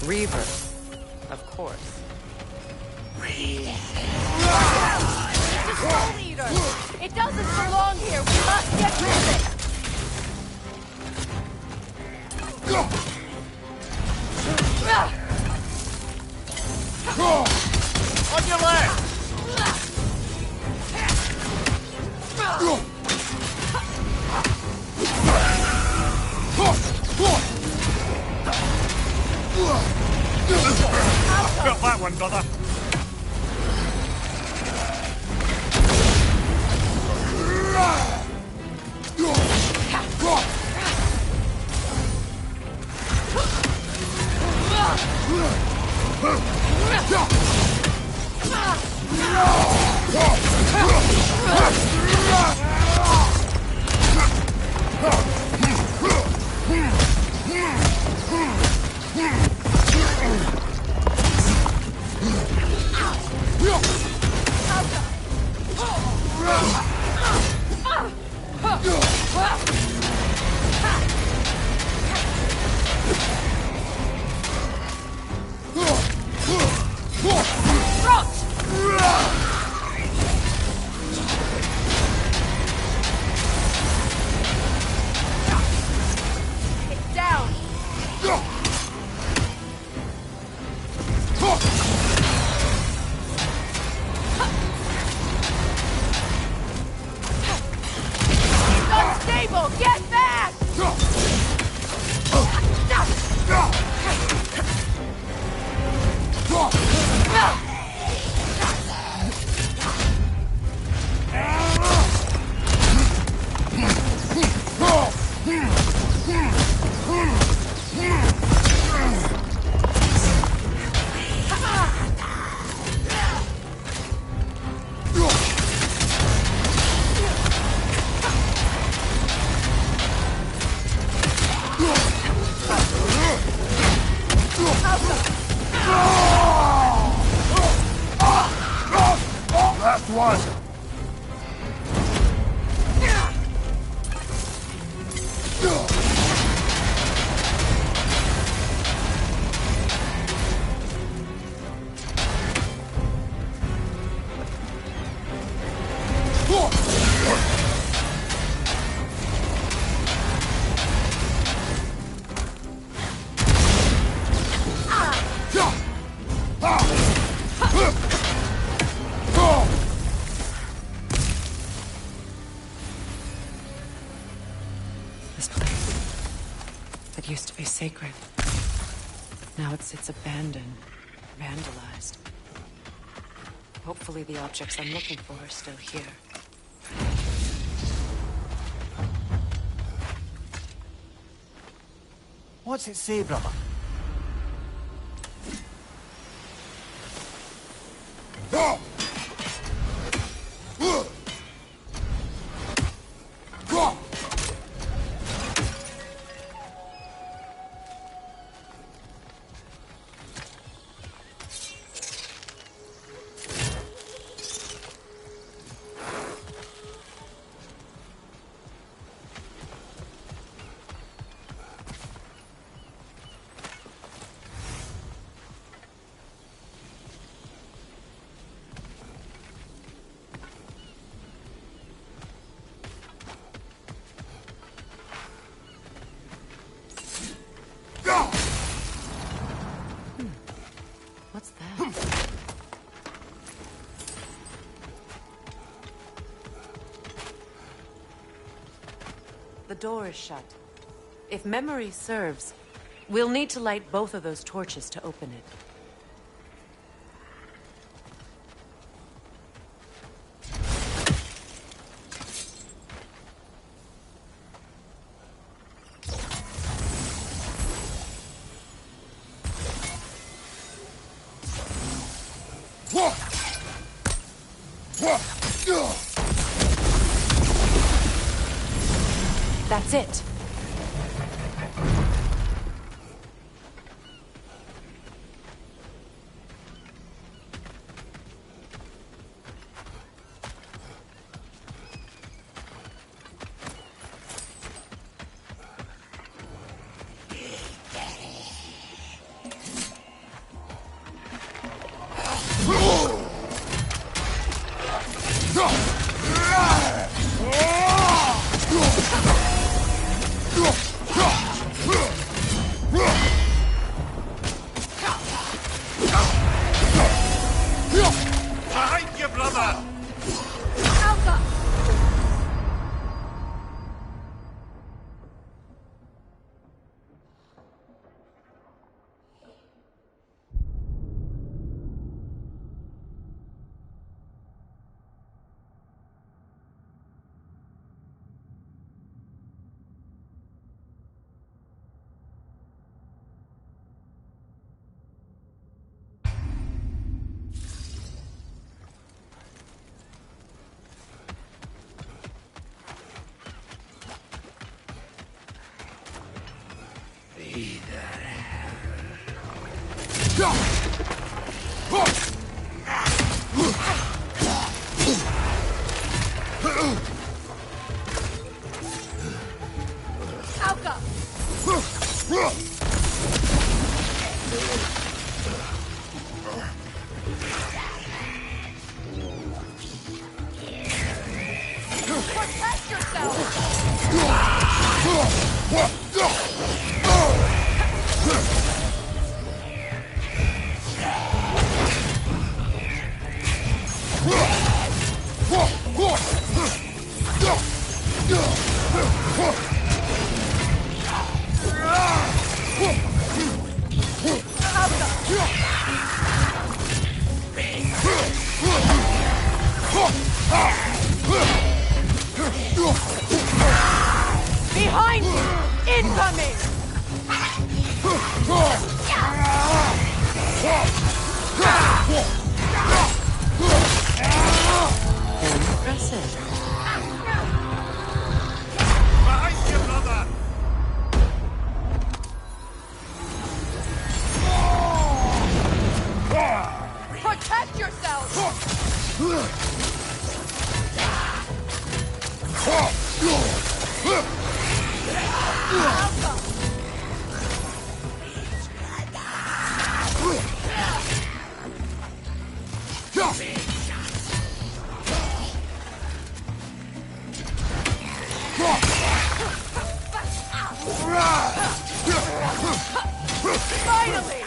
Reaver. Of course. It's a soul eater! It doesn't belong here! We must get rid of it! On your left! Got that one, brother. Last one. This place, it used to be sacred. Now it sits abandoned, vandalized. Hopefully the objects I'm looking for are still here. What's it say, brother? What's that? The door is shut. If memory serves, we'll need to light both of those torches to open it. That's it. Behind you! Incoming! Impressive. Behind you, brother! Protect yourself! Finally!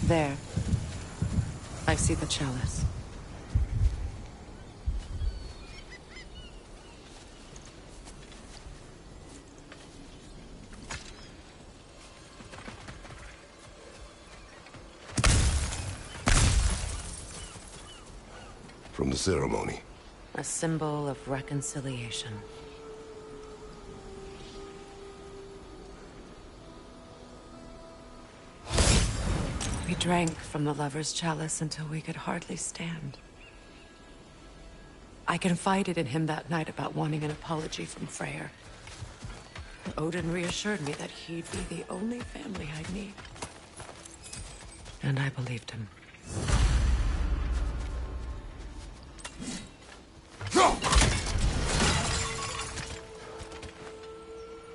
There. I see the chalice. From the ceremony. A symbol of reconciliation. We drank from the lover's chalice until we could hardly stand. I confided in him that night about wanting an apology from Freyr. Odin reassured me that he'd be the only family I'd need. And I believed him.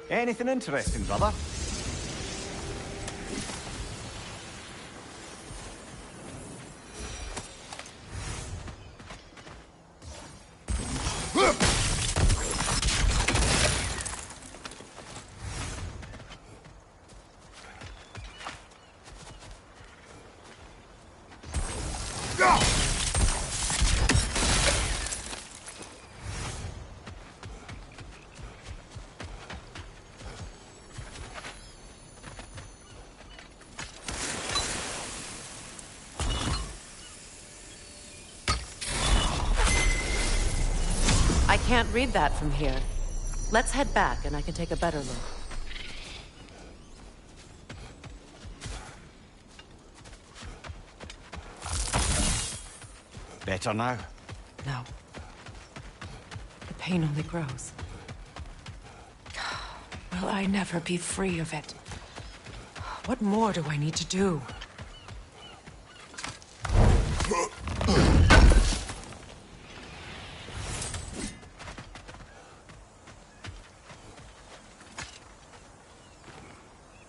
Anything interesting, brother? I can't read that from here. Let's head back and I can take a better look. Better now? No. The pain only grows. Will I never be free of it? What more do I need to do?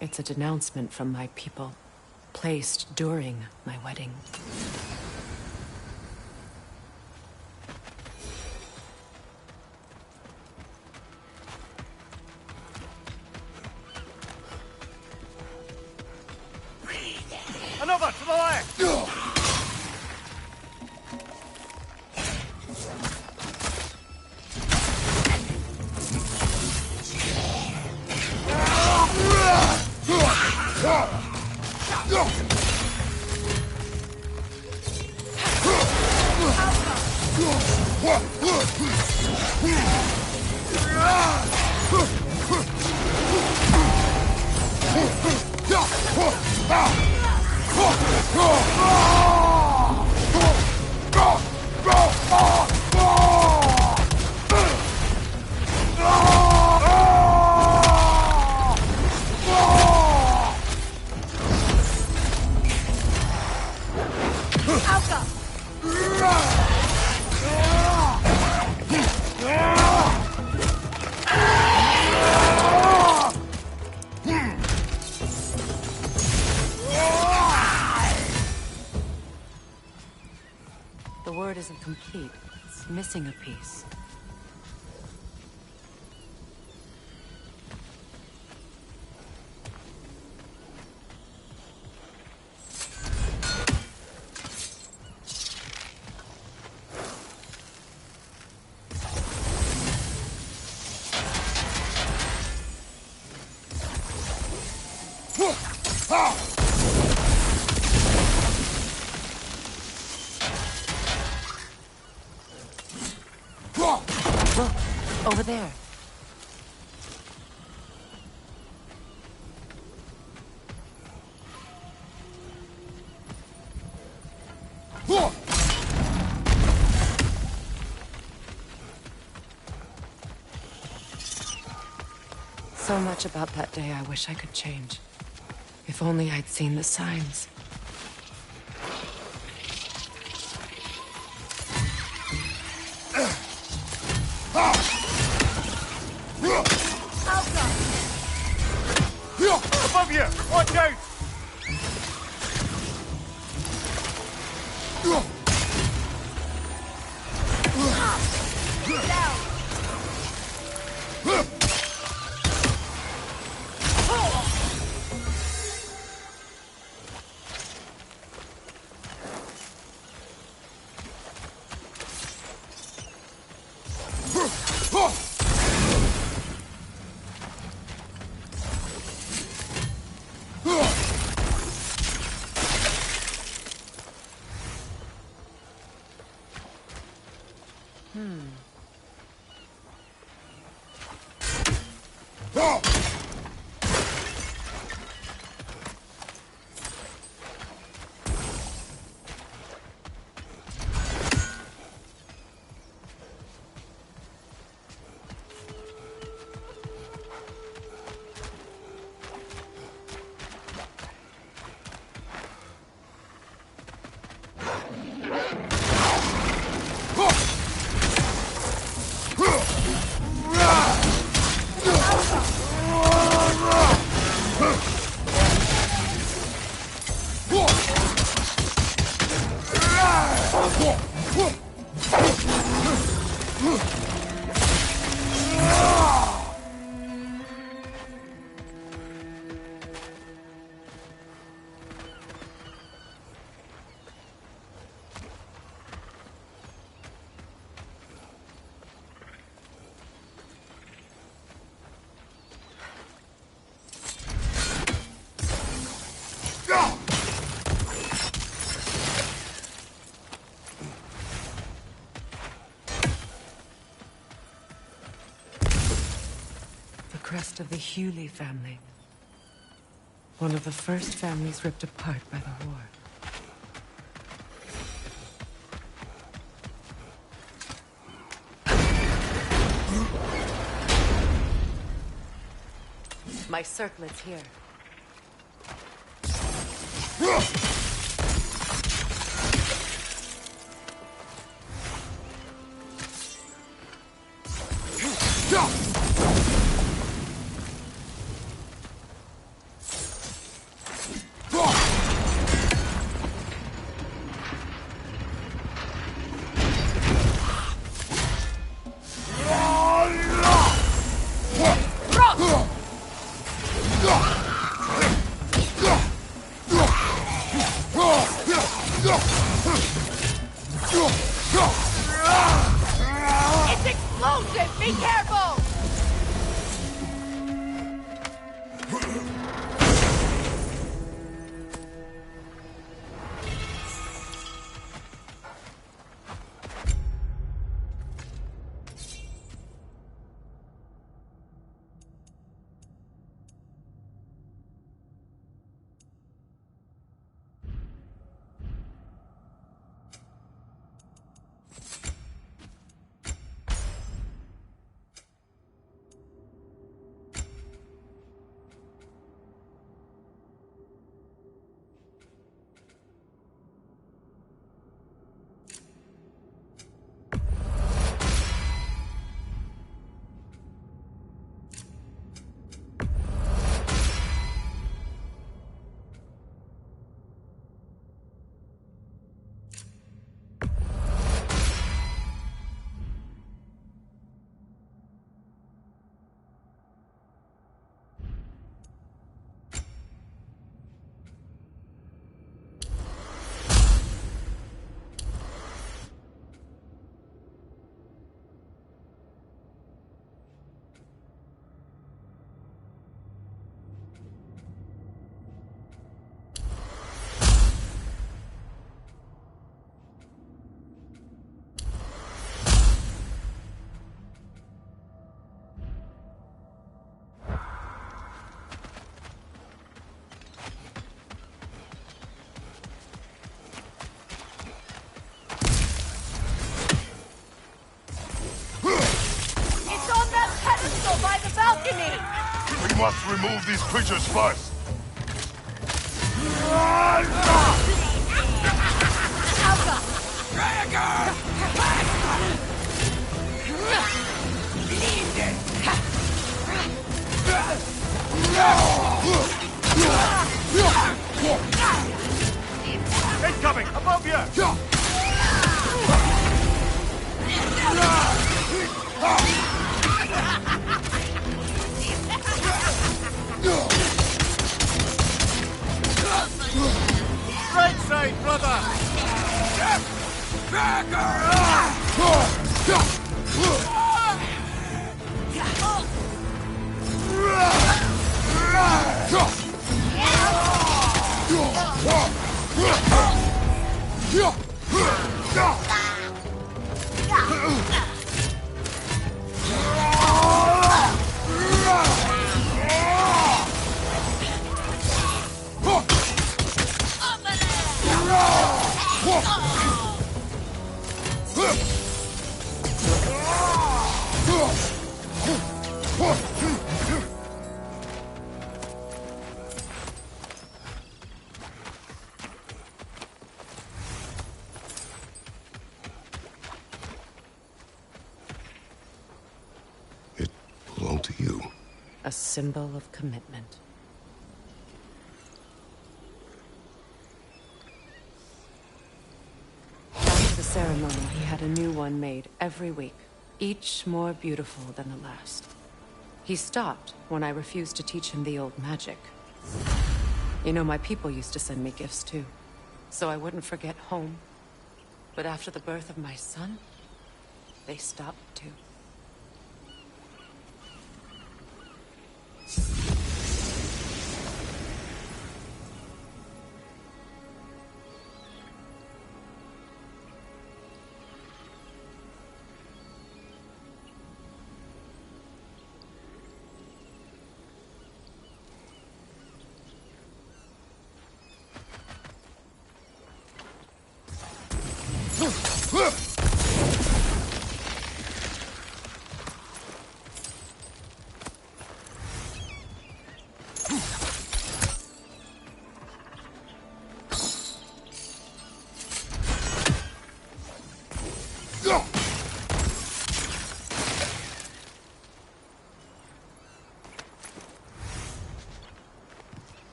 It's a denouncement from my people, placed during my wedding. Another to the left! The word isn't complete. It's missing a piece. Look, over there. So much about that day I wish I could change. If only I'd seen the signs. Above you! Watch out! The crest of the Hewley family. One of the first families ripped apart by the war. My circlet's here. It's explosive! Be careful! must remove these creatures first. Incoming! Above you! Right side, brother! It belonged to you. A symbol of commitment. After the ceremony, he had a new one made every week, each more beautiful than the last. He stopped when I refused to teach him the old magic. You know, my people used to send me gifts too, so I wouldn't forget home. But after the birth of my son, they stopped too.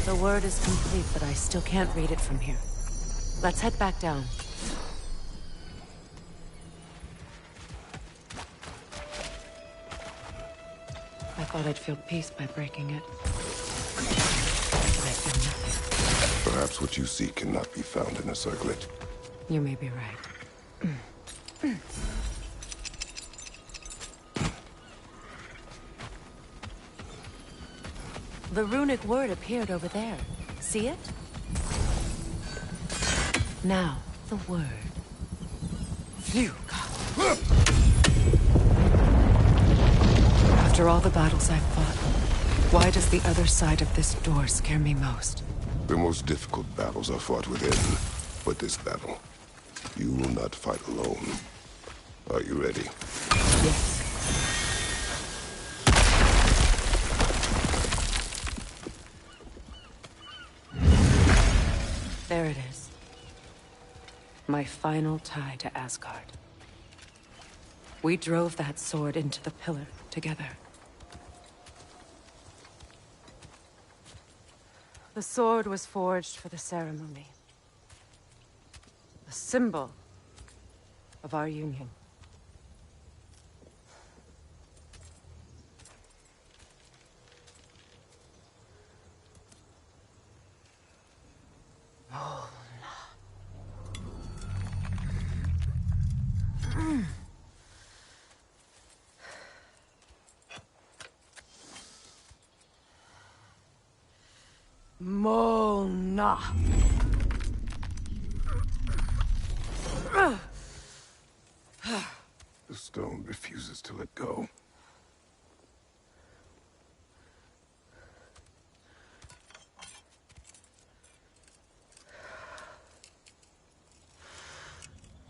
The word is complete, but I still can't read it from here. Let's head back down. I thought I'd feel peace by breaking it. But I feel nothing. Perhaps what you seek cannot be found in a circlet. You may be right. The runic word appeared over there. See it? Now, the word. Phew. After all the battles I've fought, why does the other side of this door scare me most? The most difficult battles are fought within. But this battle, you will not fight alone. Are you ready? Yes. my final tie to Asgard. We drove that sword into the pillar together. The sword was forged for the ceremony. A symbol of our union. Mona. The stone refuses to let go.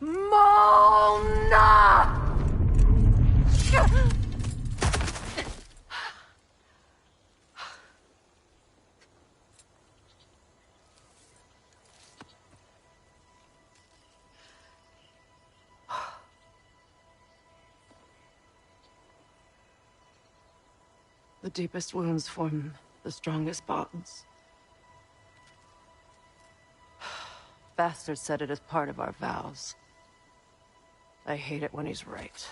Mona! The deepest wounds form the strongest bonds. Bastard said it as part of our vows. I hate it when he's right.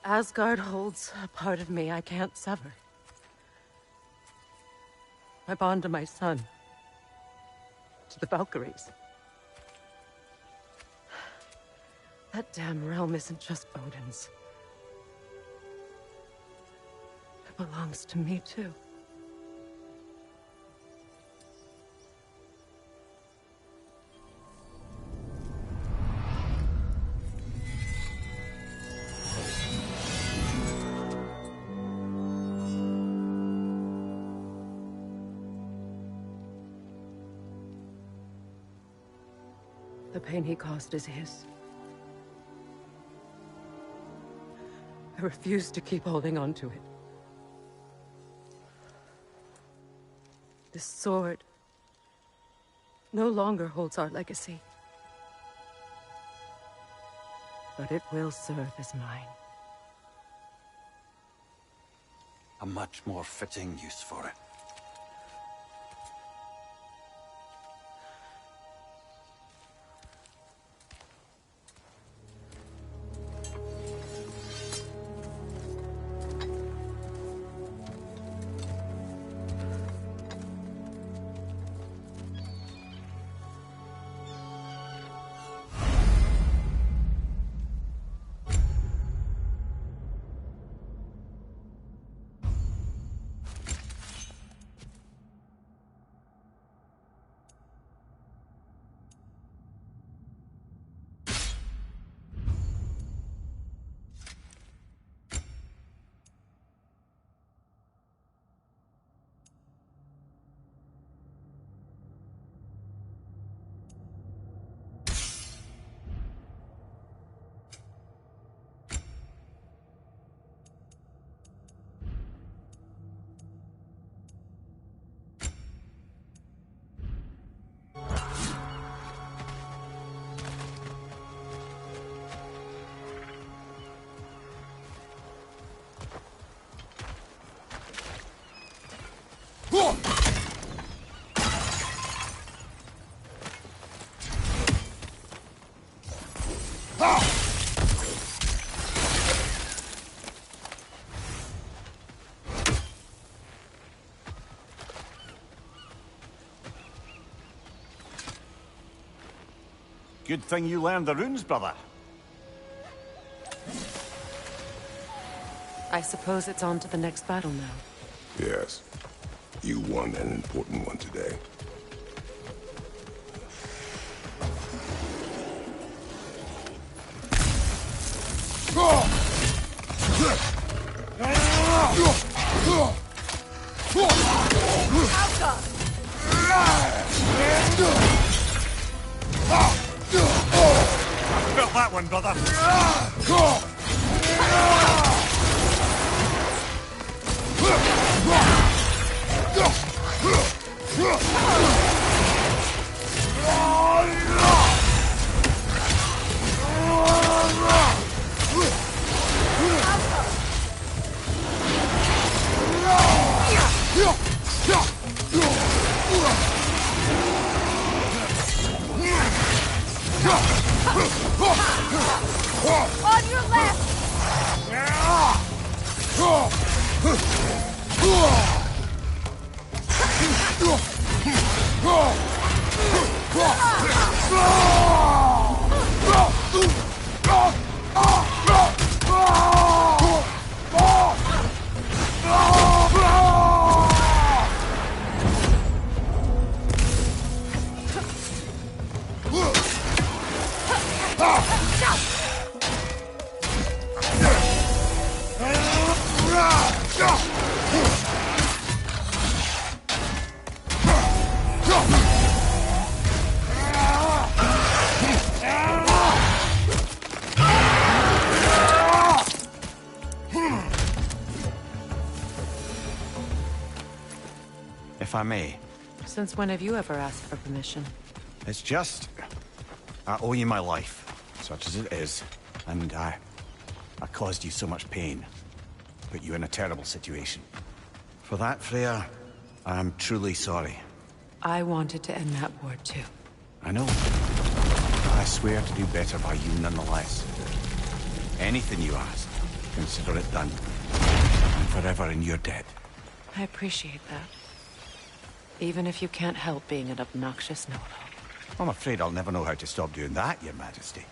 Asgard holds a part of me I can't sever. My bond to my son. To the Valkyries. That damn realm isn't just Odin's. It belongs to me, too. The pain he caused is his. I refuse to keep holding on to it. This sword no longer holds our legacy. But it will serve as mine. A much more fitting use for it. Good thing you learned the runes, brother. I suppose it's on to the next battle now. Yes. You won an important one today. Felt that one, brother. On your left! If I may. Since when have you ever asked for permission? It's just... I owe you my life, such as it is. And I caused you so much pain. Put you in a terrible situation. For that, Freya, I'm truly sorry. I wanted to end that war too. I know. I swear to do better by you nonetheless. Anything you ask, consider it done. I'm forever in your debt. I appreciate that. Even if you can't help being an obnoxious know-it-all. I'm afraid I'll never know how to stop doing that, Your Majesty.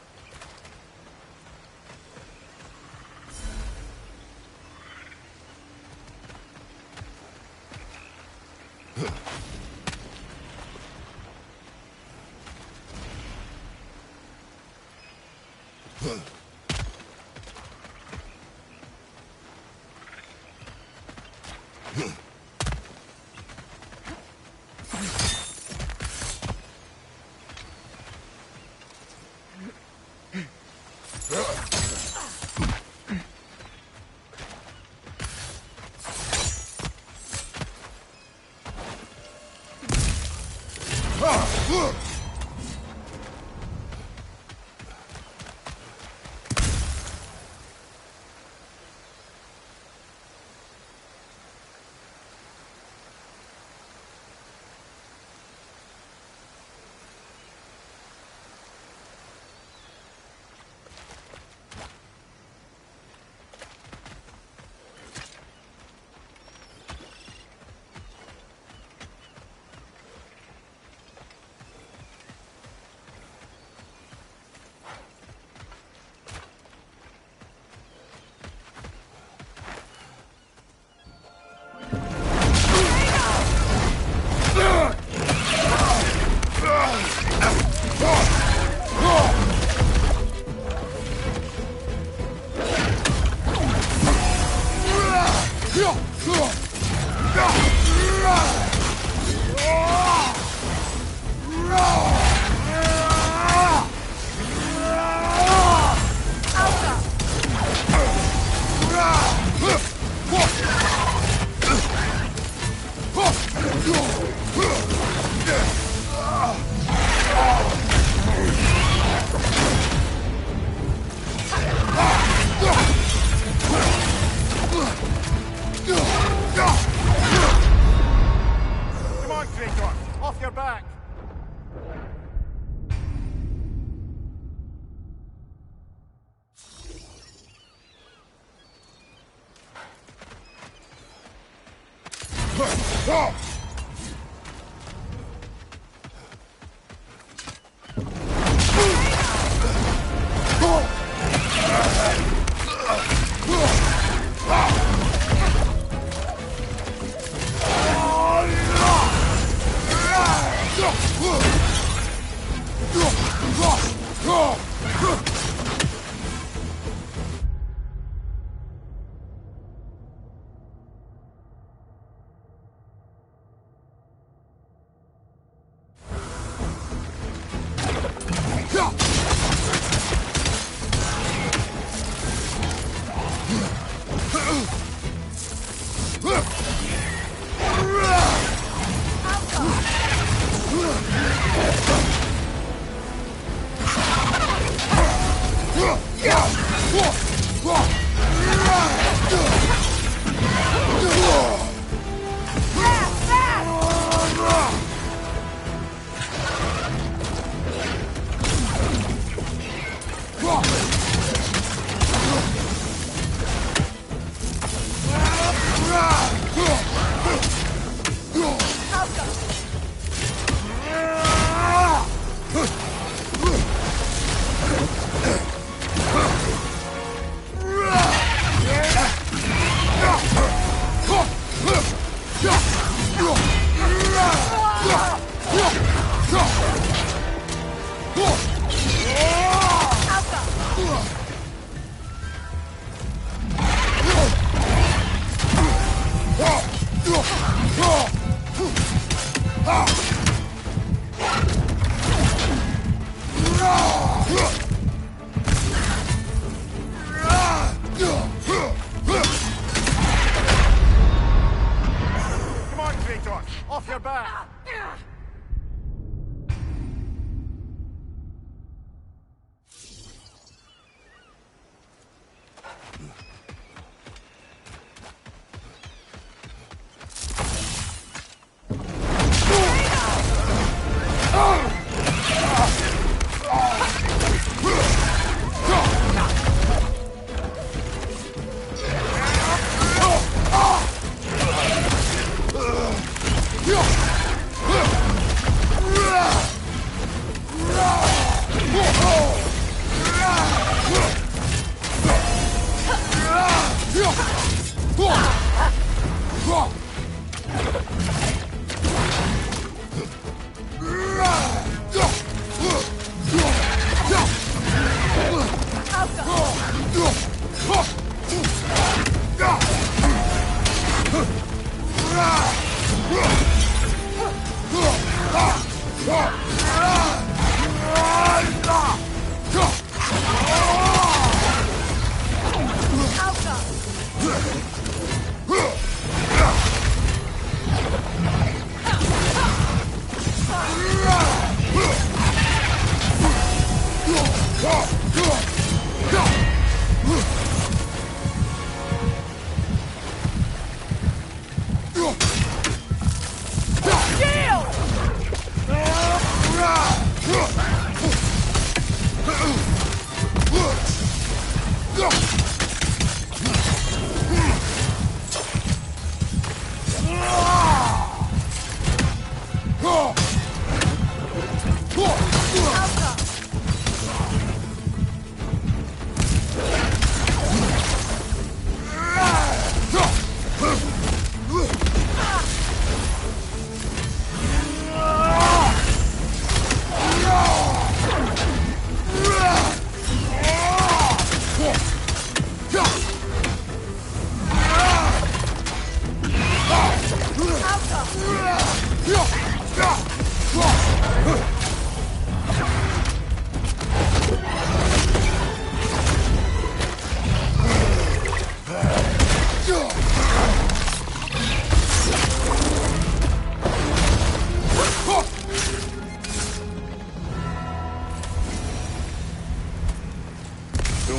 So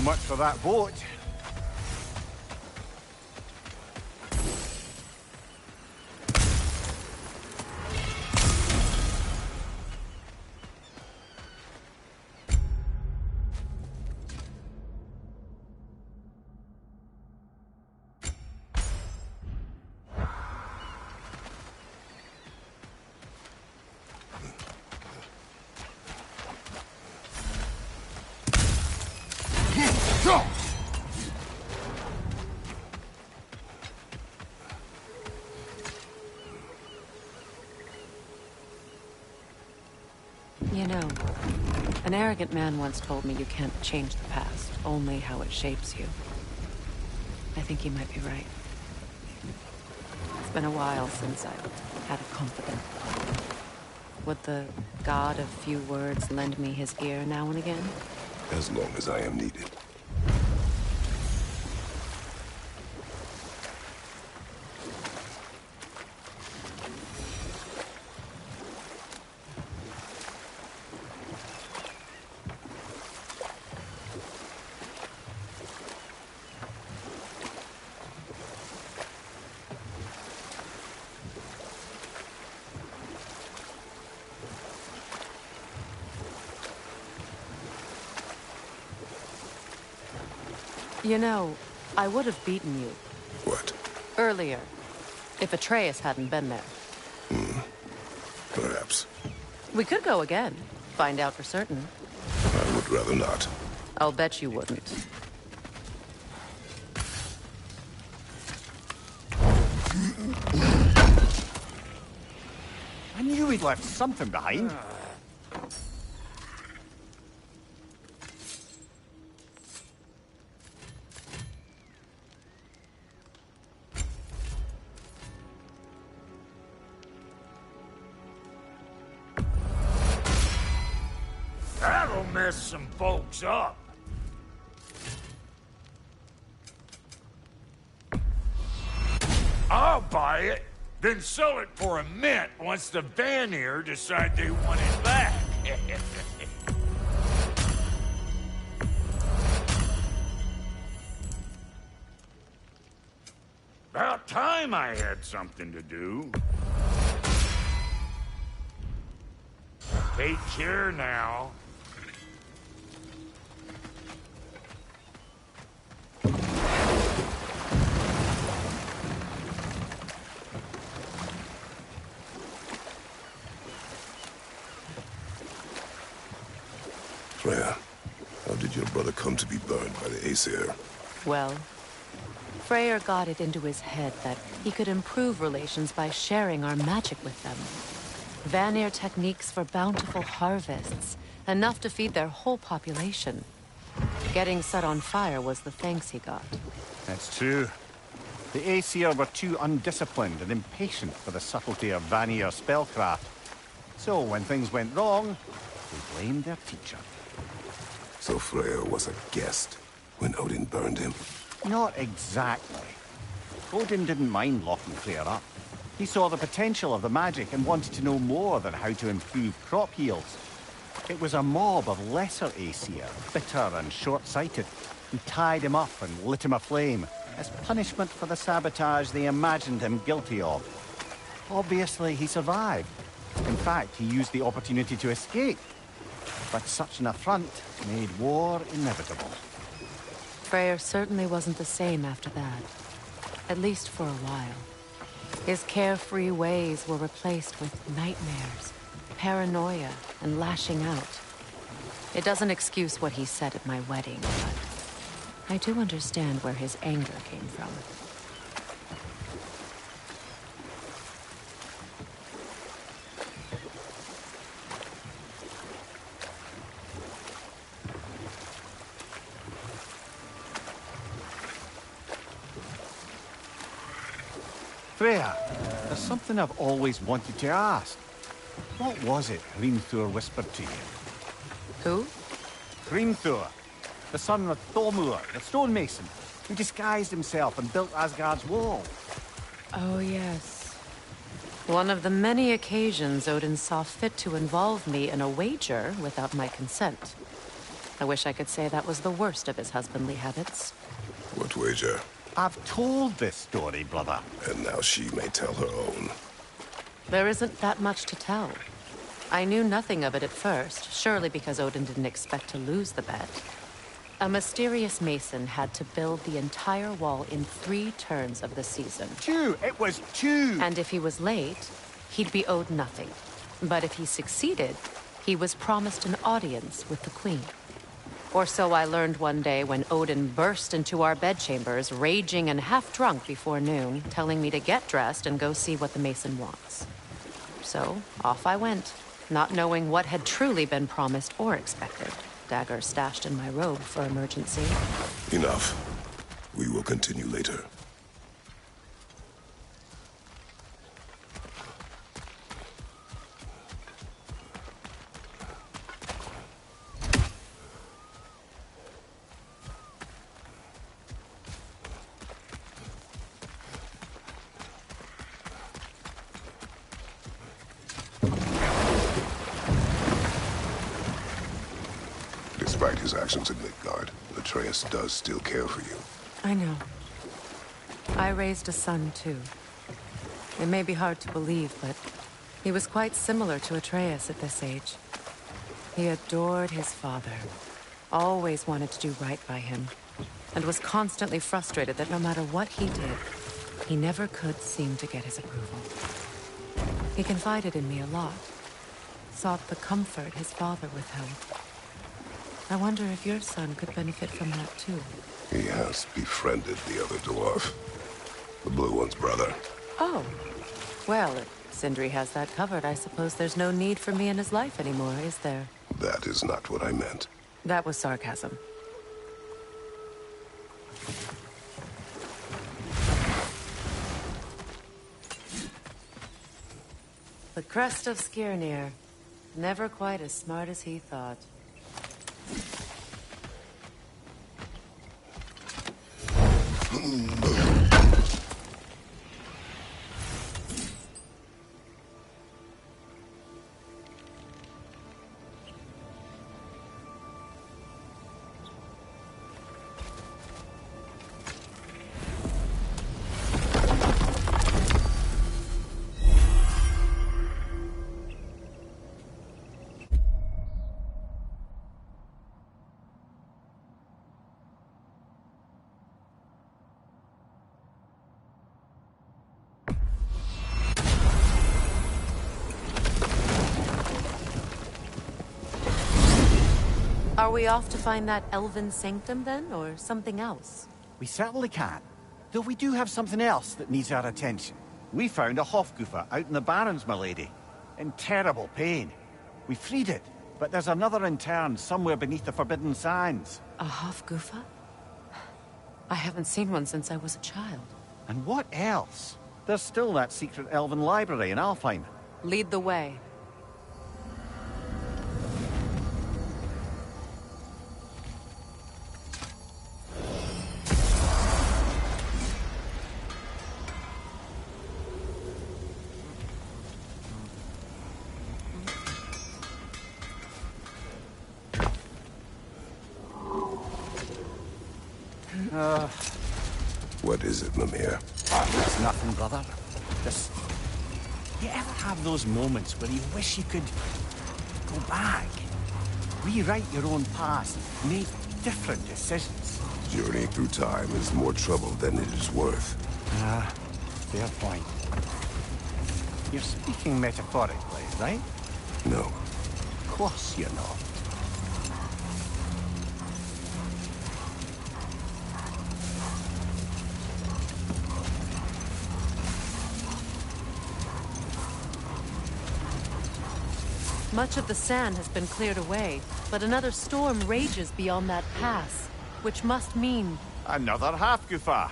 much for that boat. You know, an arrogant man once told me you can't change the past, only how it shapes you. I think he might be right. It's been a while since I've had a confidant. Would the god of few words lend me his ear now and again? As long as I am needed. You know, I would have beaten you. What? Earlier, if Atreus hadn't been there. Perhaps. We could go again, find out for certain. I would rather not. I'll bet you wouldn't. I knew we'd left something behind. That'll mess some folks up. I'll buy it, then sell it for a mint once the Vanir decide they want it back. About time I had something to do. Take care now. Freya, how did your brother come to be burned by the Aesir? Well, Freyr got it into his head that he could improve relations by sharing our magic with them. Vanir techniques for bountiful harvests, enough to feed their whole population. Getting set on fire was the thanks he got. That's true. The Aesir were too undisciplined and impatient for the subtlety of Vanir spellcraft. So when things went wrong, they blamed their teacher. So Freya was a guest when Odin burned him? Not exactly. Odin didn't mind locking Freya up. He saw the potential of the magic and wanted to know more than how to improve crop yields. It was a mob of lesser Aesir, bitter and short-sighted, who tied him up and lit him aflame as punishment for the sabotage they imagined him guilty of. Obviously, he survived. In fact, he used the opportunity to escape. But such an affront made war inevitable. Freyr certainly wasn't the same after that. At least for a while. His carefree ways were replaced with nightmares, paranoia, and lashing out. It doesn't excuse what he said at my wedding, but I do understand where his anger came from. Freya, there's something I've always wanted to ask. What was it Hrimthur whispered to you? Who? Hrimthur, the son of Thormur, the stonemason, who disguised himself and built Asgard's wall. Oh, yes. One of the many occasions Odin saw fit to involve me in a wager without my consent. I wish I could say that was the worst of his husbandly habits. What wager? I've told this story, brother. And now she may tell her own. There isn't that much to tell. I knew nothing of it at first, surely because Odin didn't expect to lose the bet. A mysterious mason had to build the entire wall in 3 turns of the season. 2! It was 2! And if he was late, he'd be owed nothing. But if he succeeded, he was promised an audience with the queen. Or so I learned one day when Odin burst into our bedchambers, raging and half-drunk before noon, telling me to get dressed and go see what the mason wants. So, off I went, not knowing what had truly been promised or expected. Dagger stashed in my robe for emergency. Enough. We will continue later. Despite his actions in Midgard, Atreus does still care for you. I know. I raised a son, too. It may be hard to believe, but he was quite similar to Atreus at this age. He adored his father, always wanted to do right by him, and was constantly frustrated that no matter what he did, he never could seem to get his approval. He confided in me a lot, sought the comfort his father withheld. I wonder if your son could benefit from that, too. He has befriended the other dwarf. The blue one's brother. Oh. Well, if Sindri has that covered, I suppose there's no need for me in his life anymore, is there? That is not what I meant. That was sarcasm. The crest of Skirnir. Never quite as smart as he thought. Are we off to find that elven sanctum, then, or something else? We certainly can. Though we do have something else that needs our attention. We found a Hofgufa out in the Barrens, my lady. In terrible pain. We freed it, but there's another interned somewhere beneath the Forbidden Sands. A Hofgufa? I haven't seen one since I was a child. And what else? There's still that secret elven library in Alfheim. Lead the way. What is it, Mimir? It's nothing, brother. Just... You ever have those moments where you wish you could go back? Rewrite your own past, make different decisions. Journey through time is more trouble than it is worth. Fair point. You're speaking metaphorically, right? No. Of course you're not. Much of the sand has been cleared away, but another storm rages beyond that pass, which must mean... Another half-Gufa.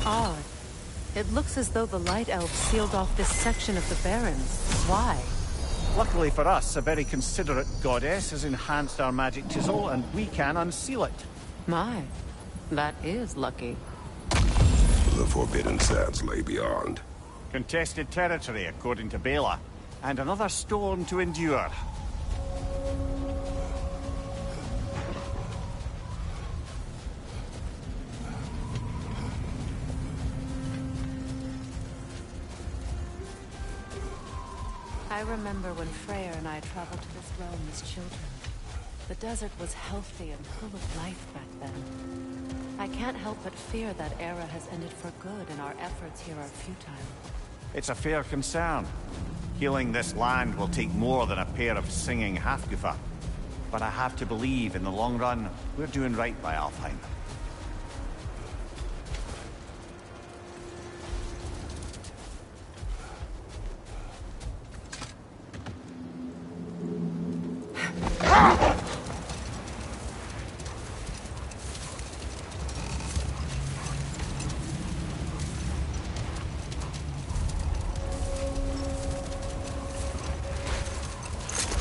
Odd. It looks as though the Light Elves sealed off this section of the Barrens. Why? Luckily for us, a very considerate goddess has enhanced our magic chisel, and we can unseal it. My, that is lucky. The Forbidden Sands lay beyond. Contested territory, according to Bela, and another storm to endure. I remember when Freyr and I traveled to this realm as children. The desert was healthy and full of life back then. I can't help but fear that era has ended for good and our efforts here are futile. It's a fair concern. Healing this land will take more than a pair of singing half-Gufa. But I have to believe, in the long run, we're doing right by Alfheim.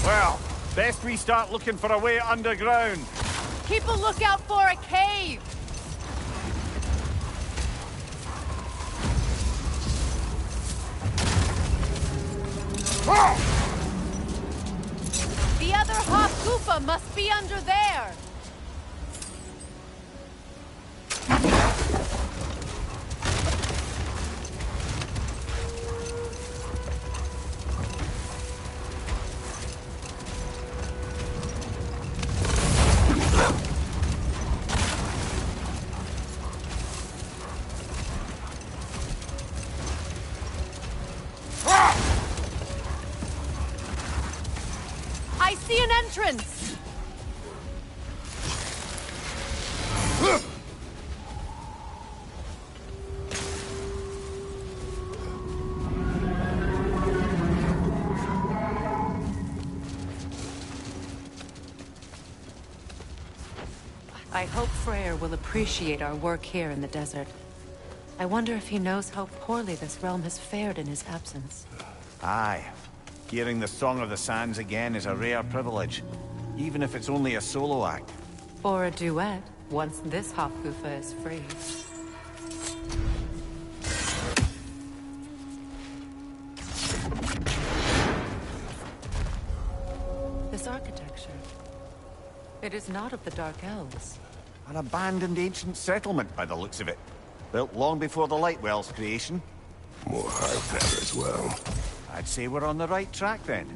Well, best we start looking for a way underground. Keep a lookout for a cave! The other Hop-Kufa must be under there! I see an entrance! I hope Freyr will appreciate our work here in the desert. I wonder if he knows how poorly this realm has fared in his absence. Aye. Hearing the Song of the Sands again is a rare privilege, even if it's only a solo act. Or a duet, once this Hop-Kufa is free. This architecture... it is not of the Dark Elves. An abandoned ancient settlement, by the looks of it. Built long before the Lightwell's creation. More hive there as well. I'd say we're on the right track, then.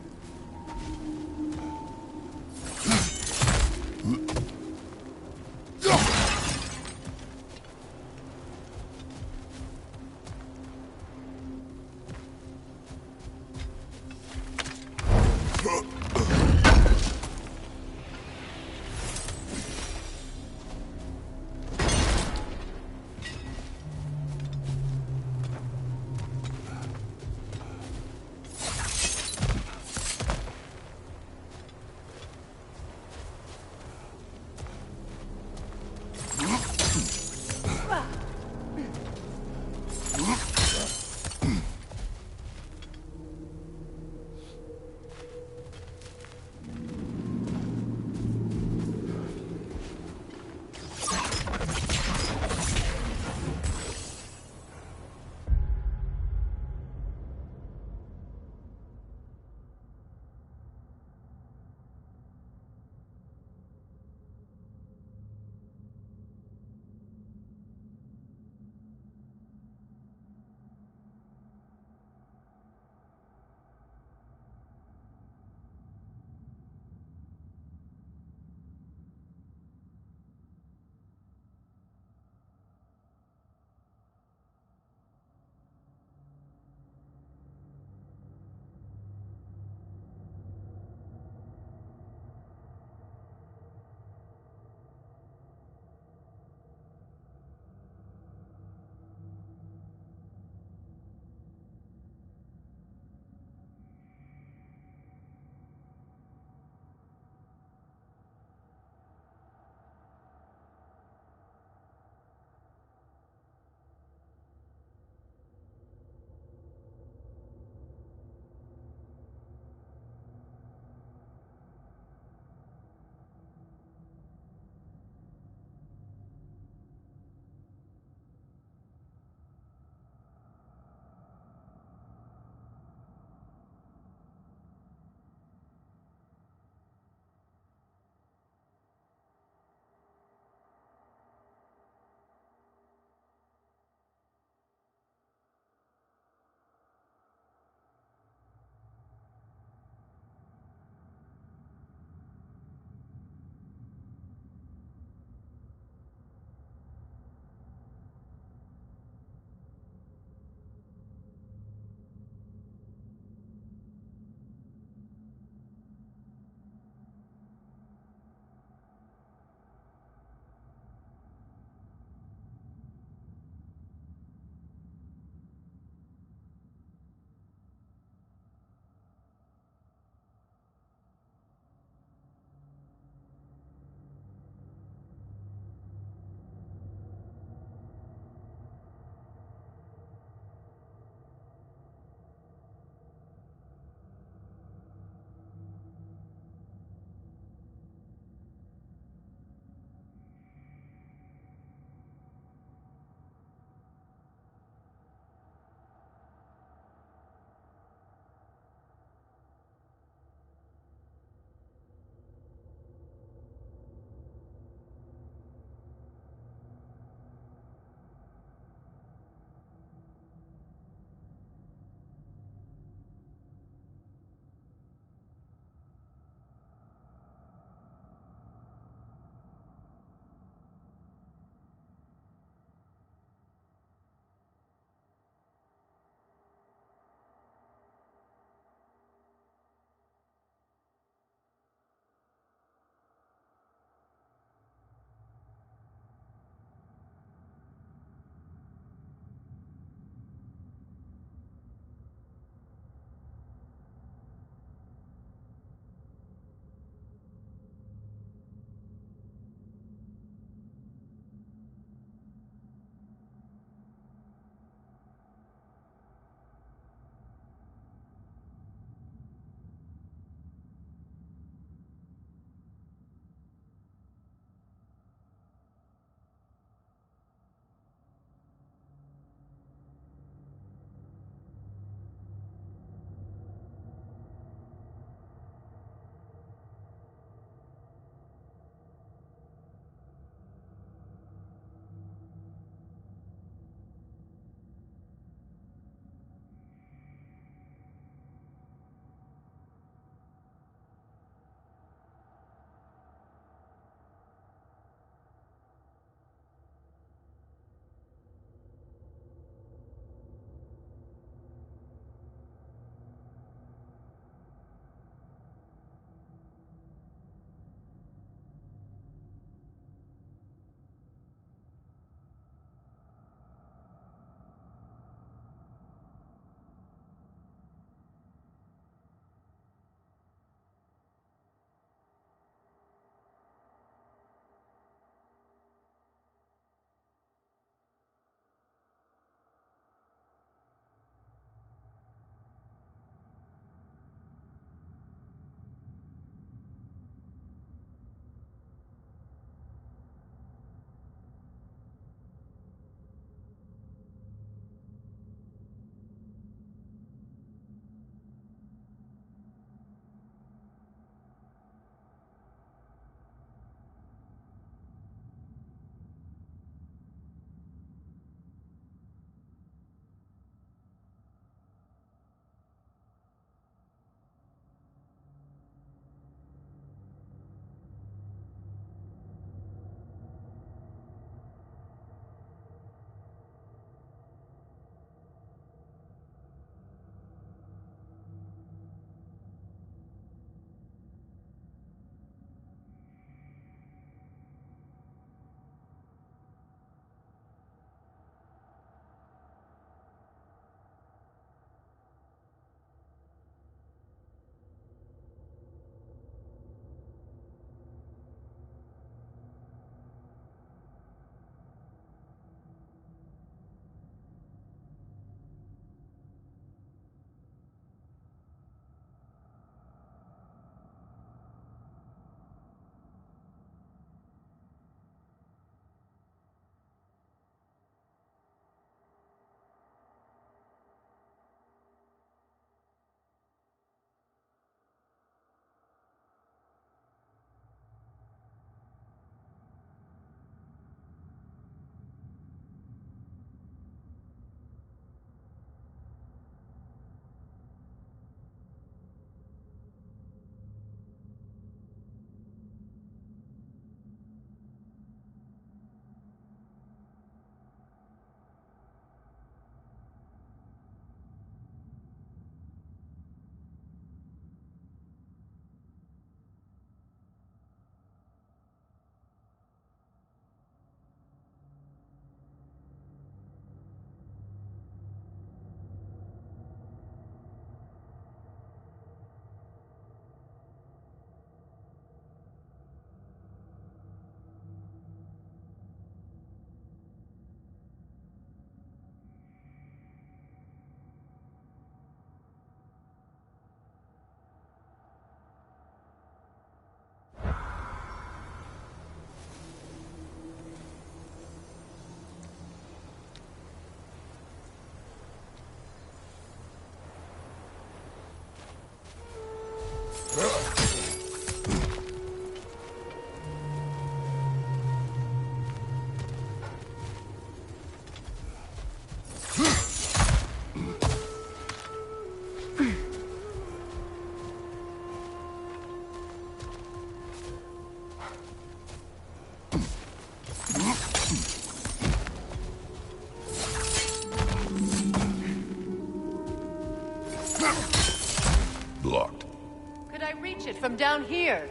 from down here.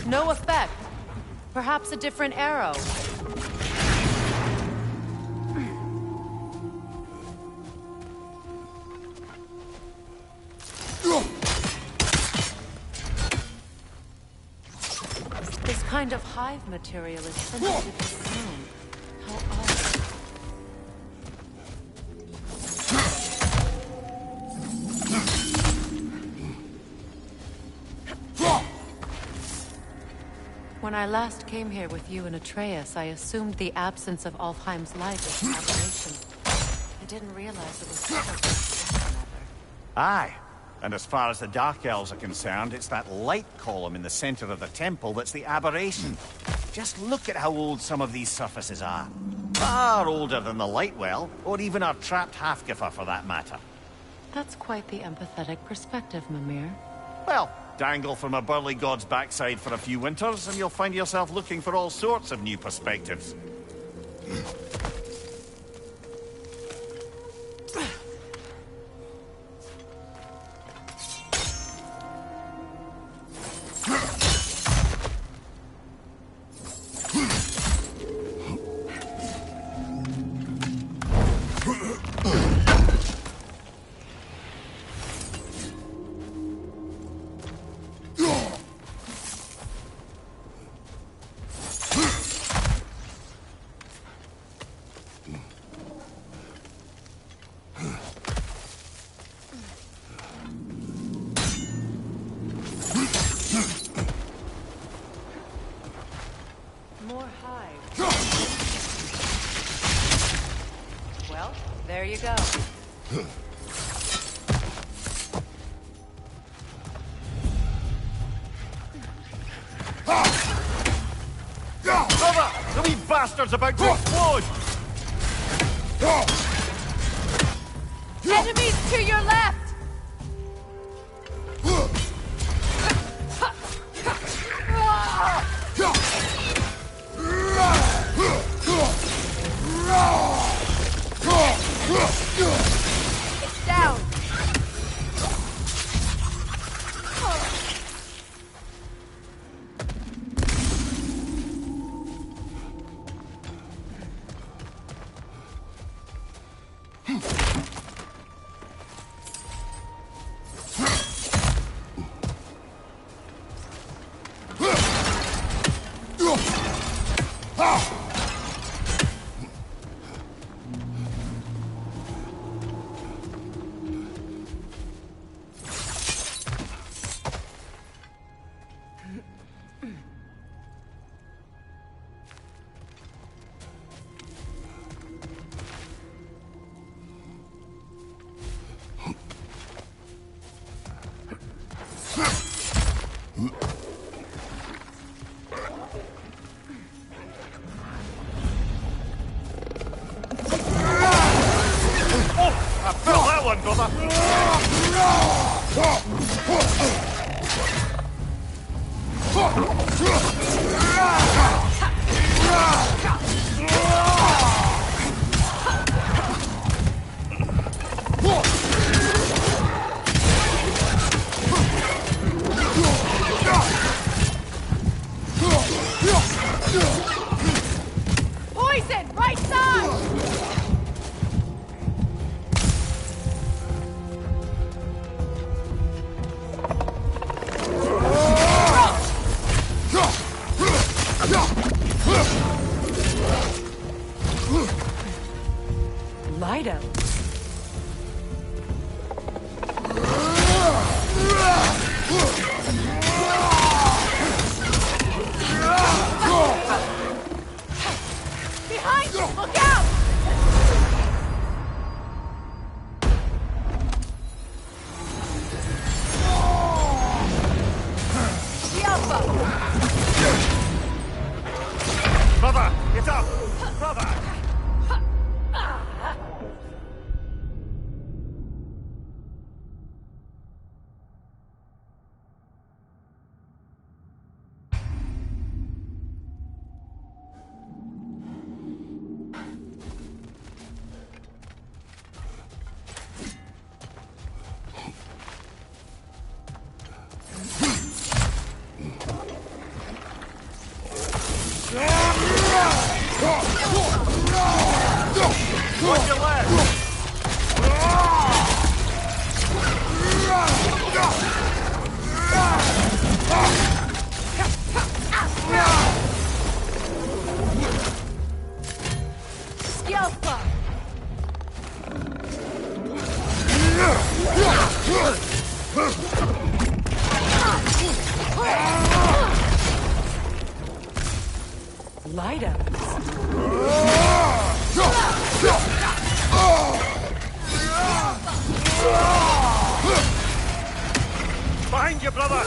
No effect. Perhaps a different arrow. This kind of hive material is sensitive to sound. How odd. When I last came here with you and Atreus, I assumed the absence of Alfheim's light was an aberration. I didn't realize it was so Aye. And as far as the Dark Elves are concerned, it's that light column in the center of the temple that's the aberration. Just look at how old some of these surfaces are. Far older than the light well, or even our trapped Halfgiffer for that matter. That's quite the empathetic perspective, Mimir. Well, dangle from a burly god's backside for a few winters, and you'll find yourself looking for all sorts of new perspectives. More hives. Well, there you go. Cover! The wee bastard's about to explode! Enemies to your left! It's down! Poison! Right side! Lido. Behind you! Look out! Brother, get up! Brother! Watch your left! Skillful! Light up. Behind you, brother!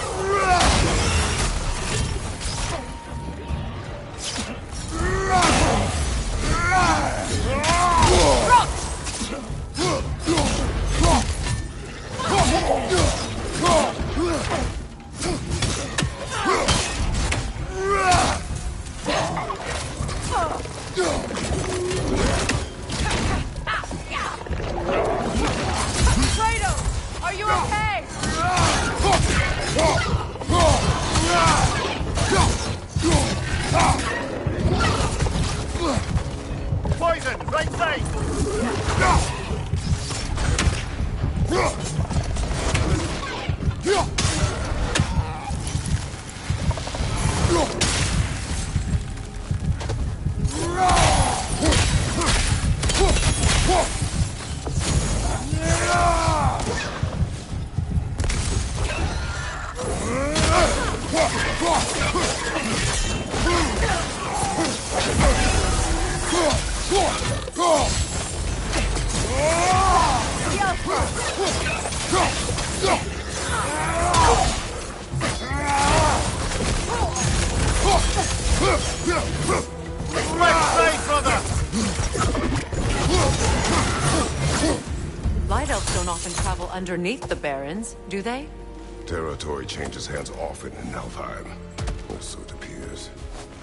Kratos, are you okay? Poison, right side! Left side, brother! Light elves don't often travel underneath the barrens, do they? Territory changes hands often in Alfheim. Or so it appears.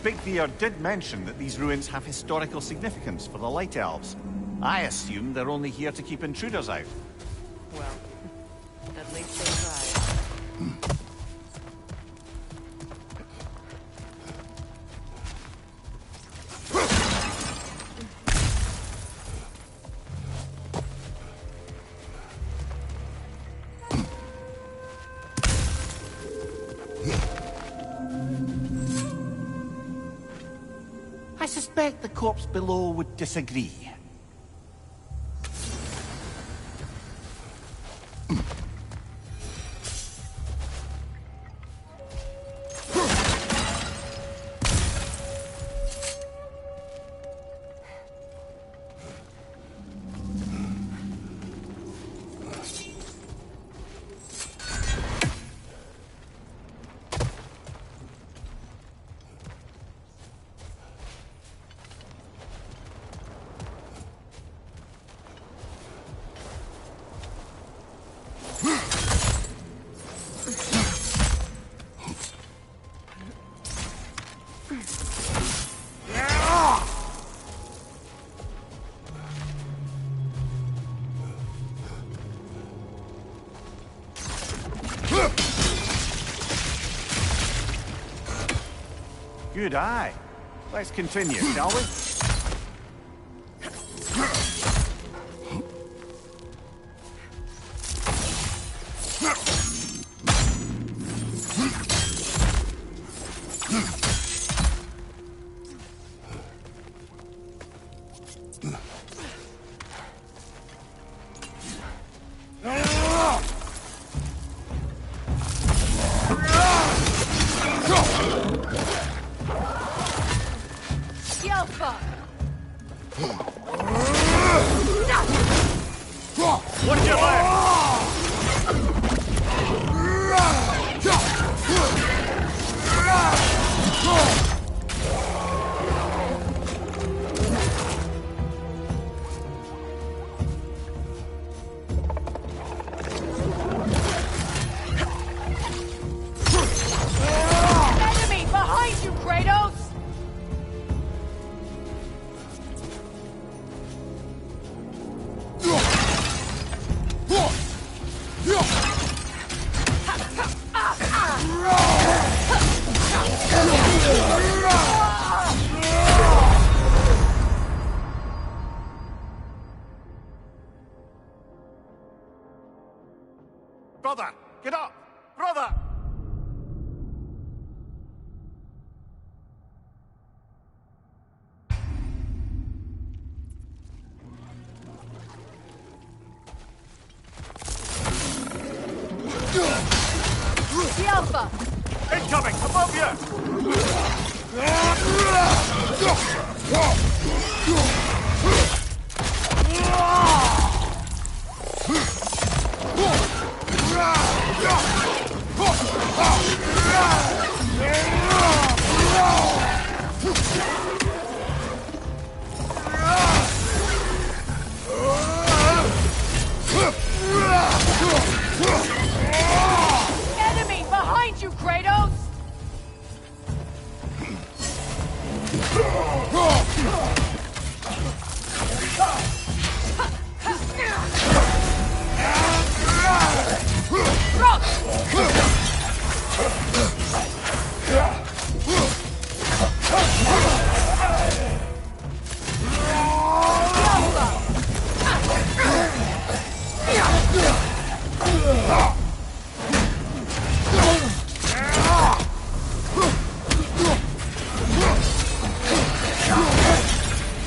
Big Beard did mention that these ruins have historical significance for the Light Elves. I assume they're only here to keep intruders out. Well, at least they tried. I suspect the corpse below would disagree. Good eye. Let's continue, shall we? Watch your left! Enemy behind you, Kratos! Brother! Get up! Brother! The Alpha! Incoming! Above you! Enemy behind you, Kratos!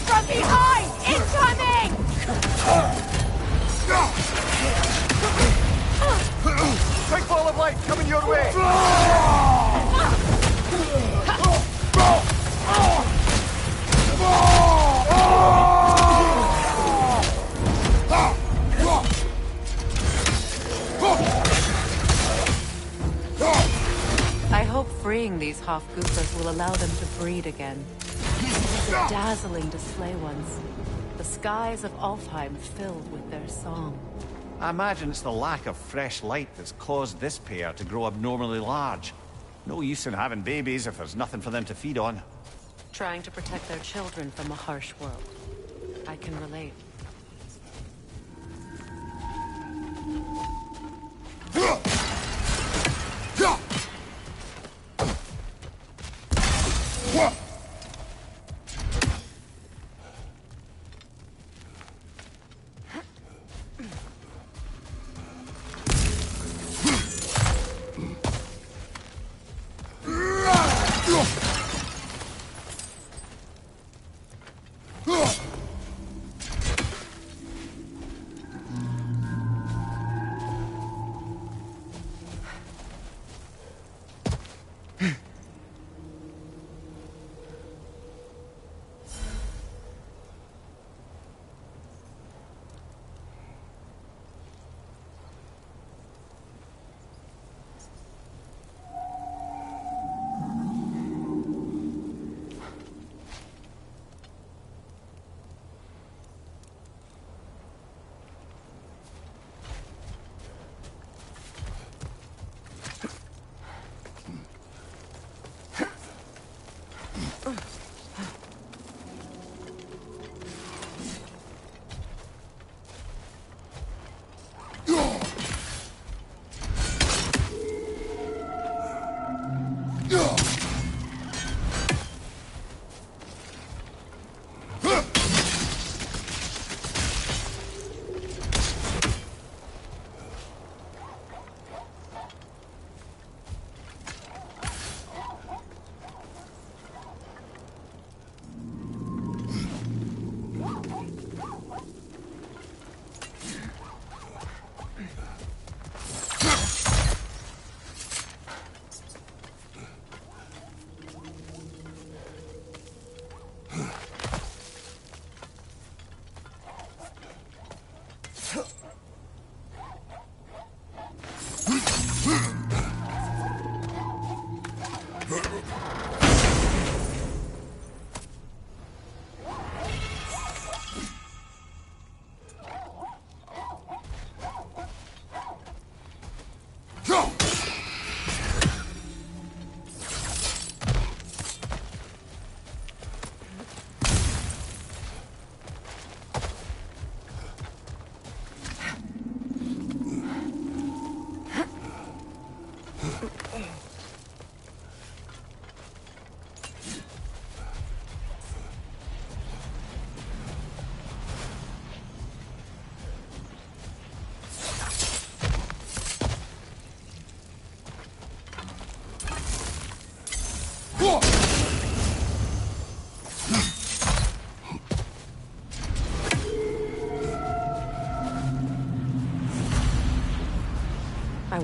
From behind! Incoming! Big ball of light coming your way! I hope freeing these half-goofers will allow them to breed again. These are dazzling display ones. The skies of Alfheim filled with their song. I imagine it's the lack of fresh light that's caused this pair to grow abnormally large. No use in having babies if there's nothing for them to feed on. Trying to protect their children from a harsh world. I can relate.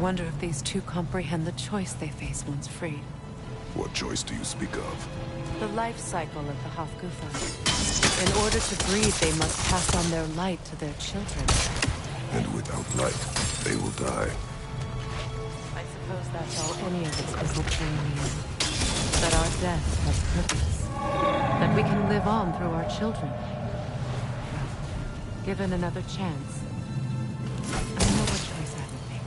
wonder if these two comprehend the choice they face once freed. What choice do you speak of? The life cycle of the Hofgufa. In order to breed, they must pass on their light to their children. And without light, they will die. I suppose that's all any of this is training me in. That our death has purpose. That we can live on through our children. Well, given another chance, I know what choice I would make.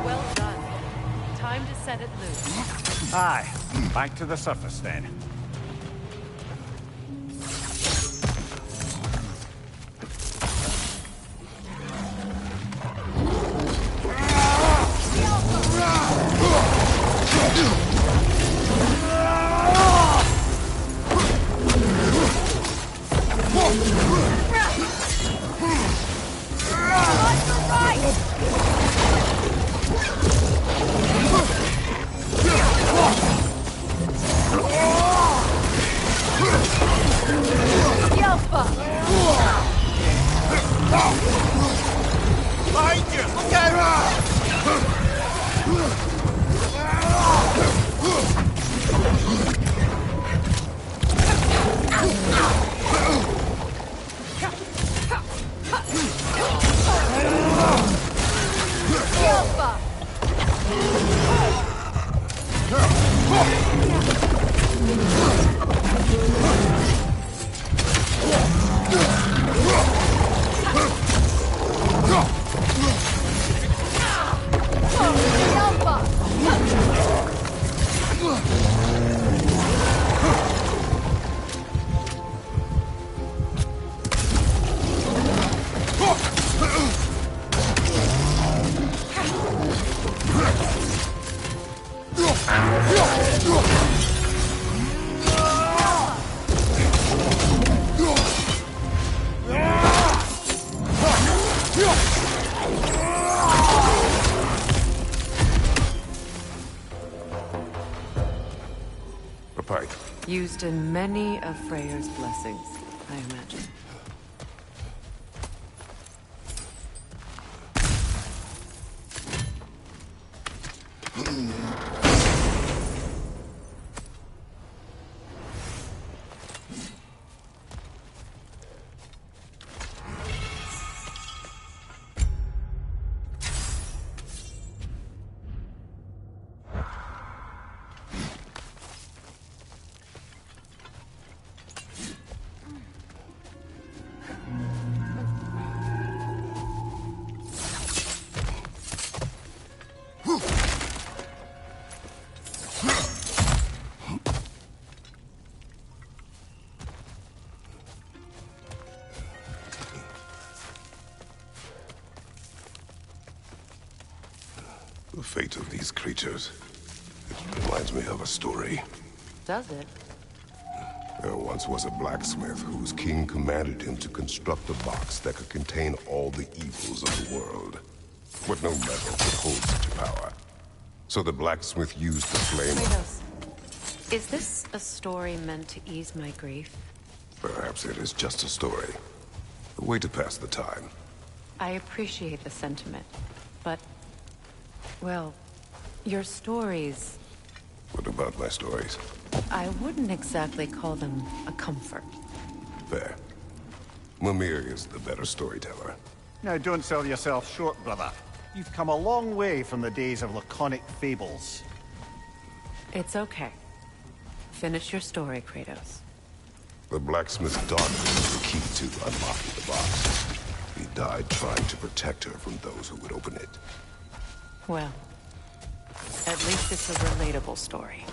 Well done. Time to set it loose. Aye. Back to the surface then. Used in many of Freyr's blessings, I imagine. The fate of these creatures. It reminds me of a story. Does it? There once was a blacksmith whose king commanded him to construct a box that could contain all the evils of the world. But no metal could hold such a power. So the blacksmith used the flame. Kratos, is this a story meant to ease my grief? Perhaps it is just a story. A way to pass the time. I appreciate the sentiment, but... well, your stories... What about my stories? I wouldn't exactly call them a comfort. Fair. Mimir is the better storyteller. Now, don't sell yourself short, brother. You've come a long way from the days of laconic fables. It's okay. Finish your story, Kratos. The blacksmith's daughter was the key to unlocking the box. He died trying to protect her from those who would open it. Well, at least it's a relatable story.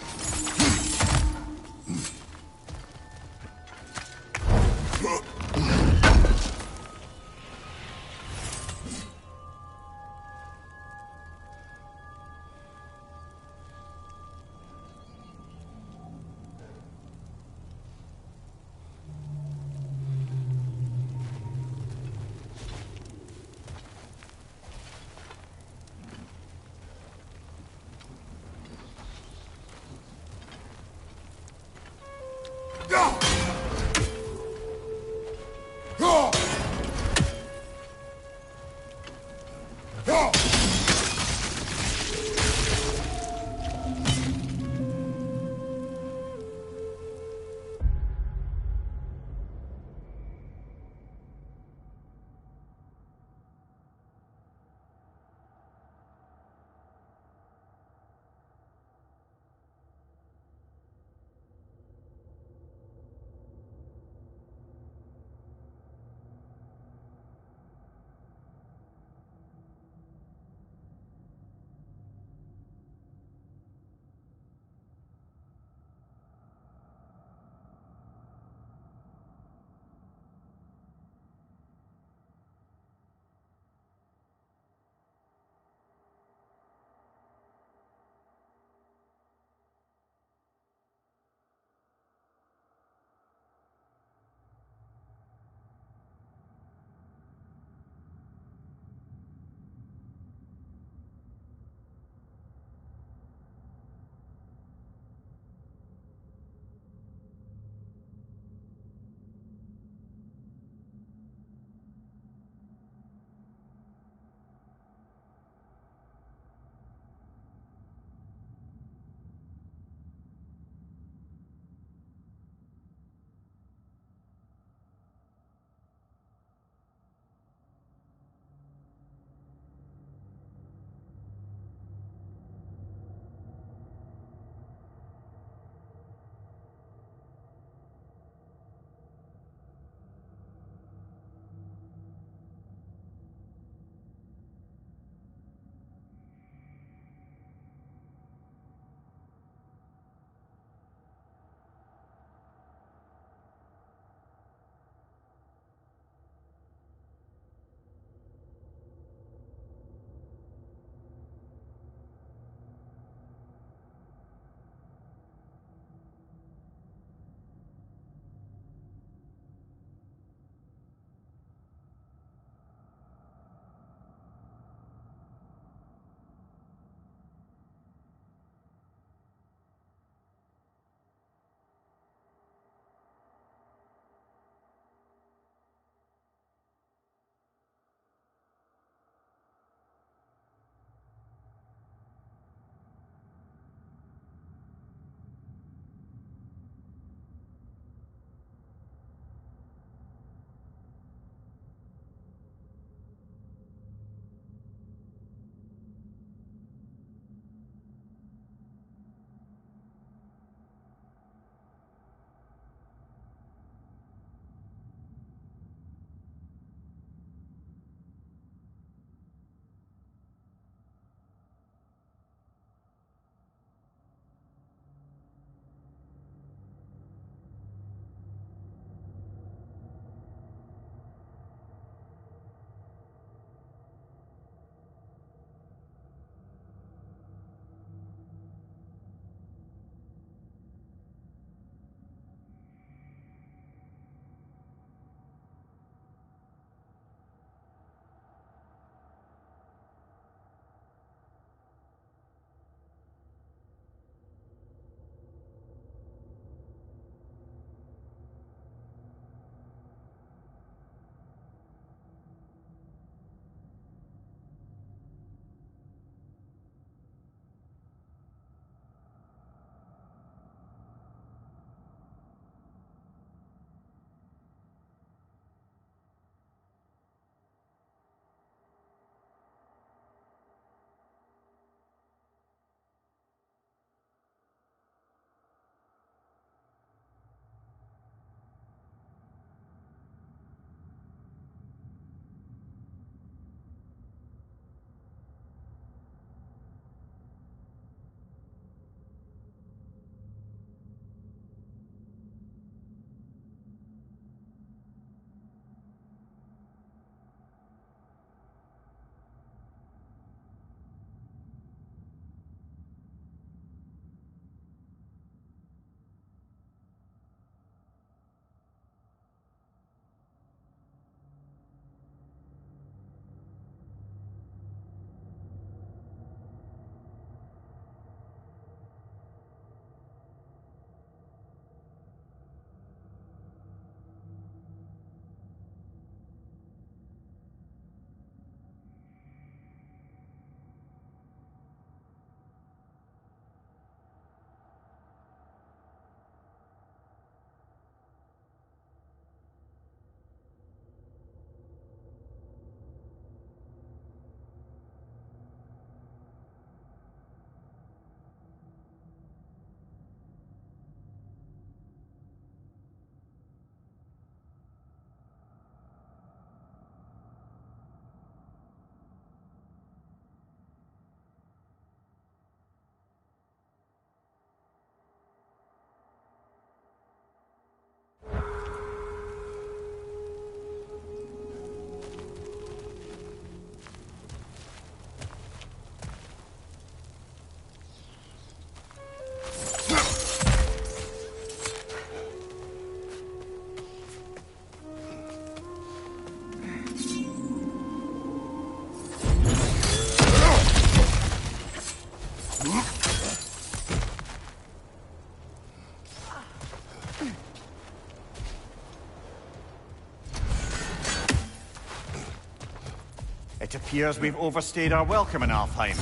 It appears we've overstayed our welcome in Alfheim.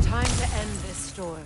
Time to end this storm.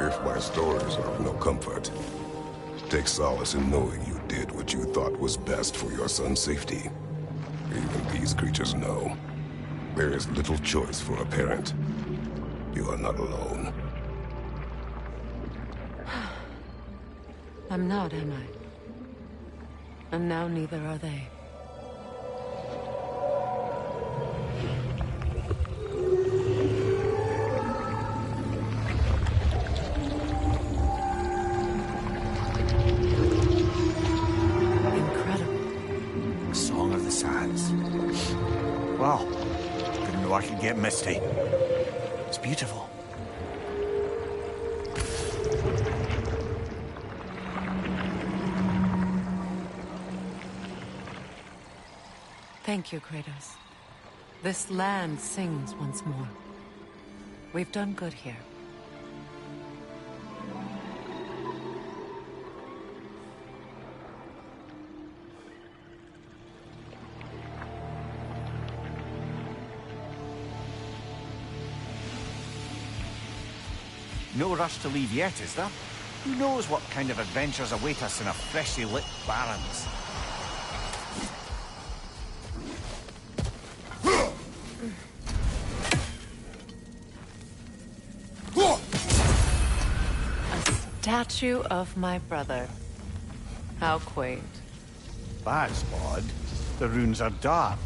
If my stories are of no comfort, take solace in knowing you did what you thought was best for your son's safety. Even these creatures know. There is little choice for a parent. You are not alone. I'm not, am I? And now neither are they. Incredible. Song of the Sands. Wow. Didn't know I could get misty. It's beautiful. Thank you, Kratos. This land sings once more. We've done good here. No rush to leave yet, is there? Who knows what kind of adventures await us in a freshly lit Barrens? Statue of my brother. How quaint. That's odd. The runes are dark.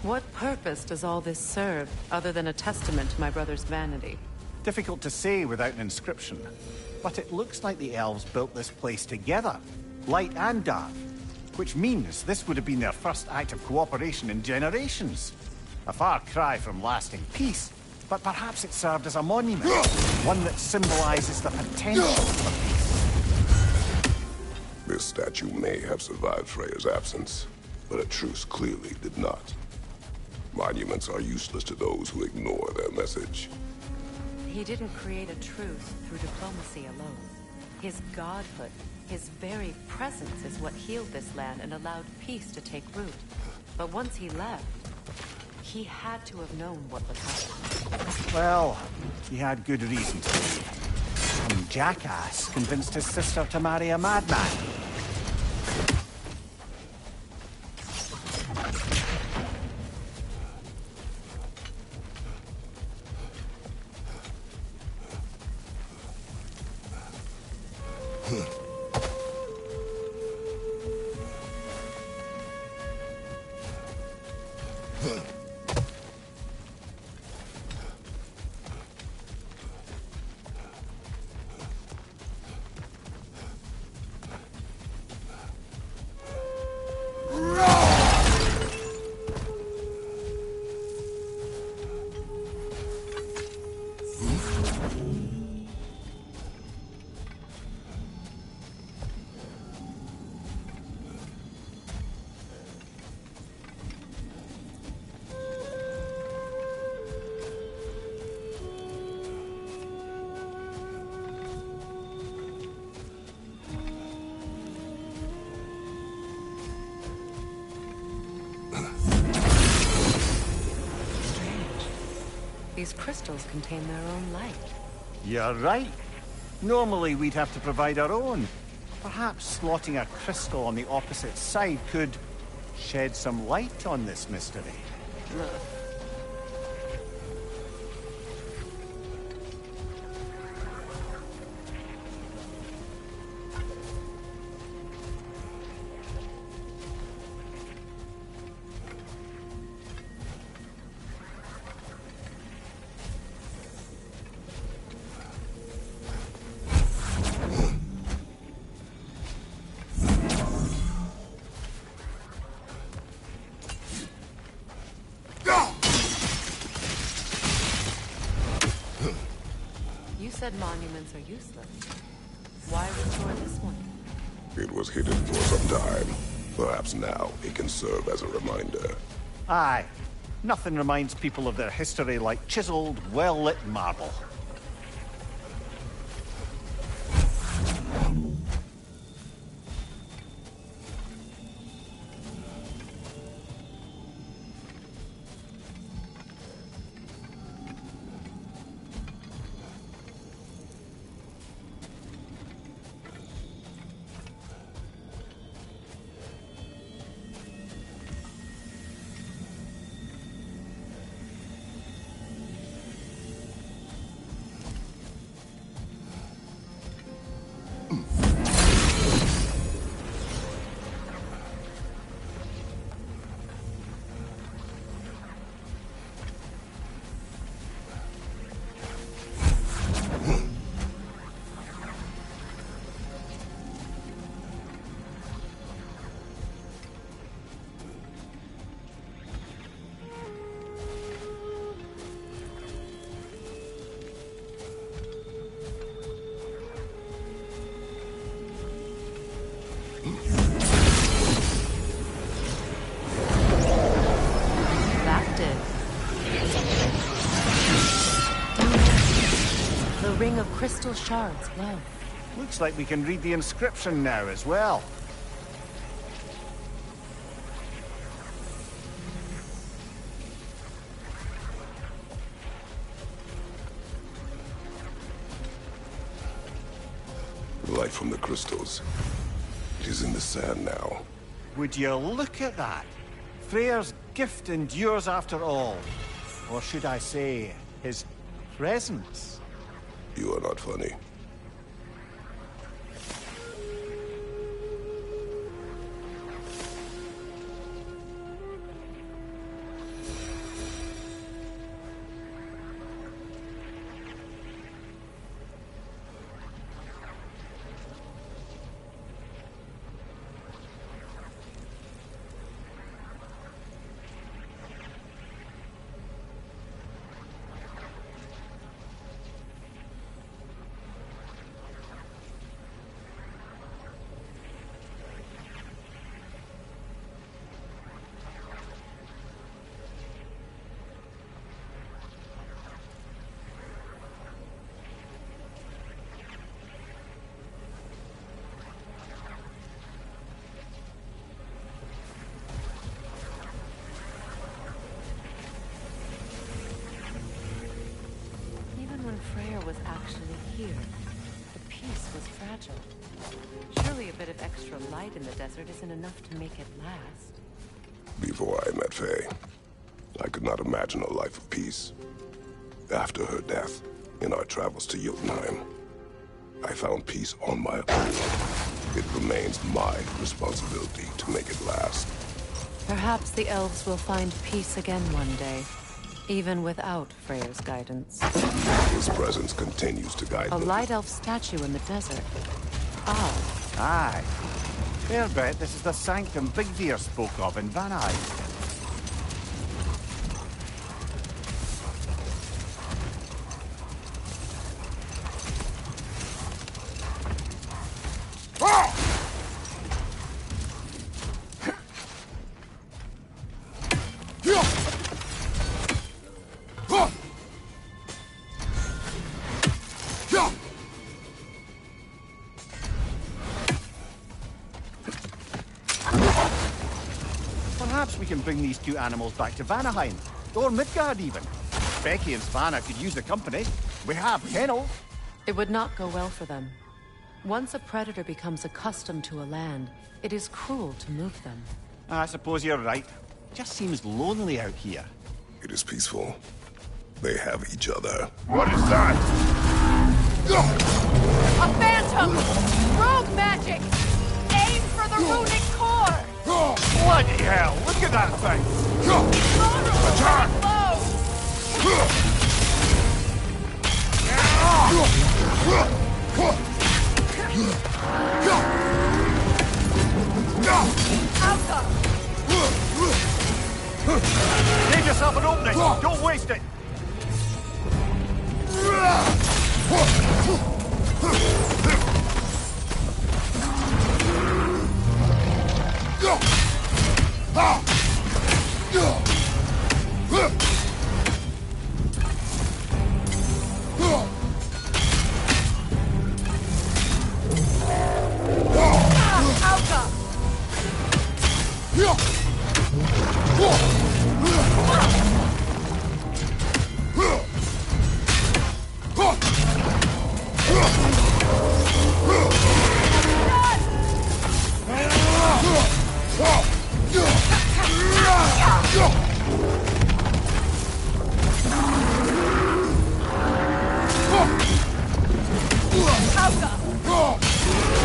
What purpose does all this serve, other than a testament to my brother's vanity? Difficult to say without an inscription. But it looks like the elves built this place together, light and dark. Which means this would have been their first act of cooperation in generations. A far cry from lasting peace, but perhaps it served as a monument. One that symbolizes the potential for peace. This statue may have survived Freya's absence, but a truce clearly did not. Monuments are useless to those who ignore their message. He didn't create a truce through diplomacy alone. His godhood, his very presence is what healed this land and allowed peace to take root. But once he left, he had to have known what would happen. Well, he had good reason to leave. Some jackass convinced his sister to marry a madman. These crystals contain their own light. You're right. Normally we'd have to provide our own. Perhaps slotting a crystal on the opposite side could shed some light on this mystery. You said monuments are useless. Why restore this one? It was hidden for some time. Perhaps now it can serve as a reminder. Aye. Nothing reminds people of their history like chiseled, well-lit marble. Ring of crystal shards glow. Looks like we can read the inscription now as well. Light from the crystals. It is in the sand now. Would you look at that? Freyr's gift endures after all. Or should I say, his presence? You are not funny. Freyr was actually here. The peace was fragile. Surely a bit of extra light in the desert isn't enough to make it last. Before I met Faye, I could not imagine a life of peace. After her death, in our travels to Jotunheim, I found peace on my own. It remains my responsibility to make it last. Perhaps the elves will find peace again one day. Even without Freyr's guidance. His presence continues to guide them. A light elf statue in the desert. Ah. Aye. Fair bet this is the sanctum Bigdir spoke of in Vanheim. Perhaps we can bring these two animals back to Vanaheim, or Midgard even. Becky and Spanner could use the company. We have kennels. It would not go well for them. Once a predator becomes accustomed to a land, it is cruel to move them. I suppose you're right. Just seems lonely out here. It is peaceful. They have each other. What is that? A phantom! Rogue magic! Aim for the runic core! Bloody hell! Look at that thing! Attack! Give yourself an opening! Don't waste it!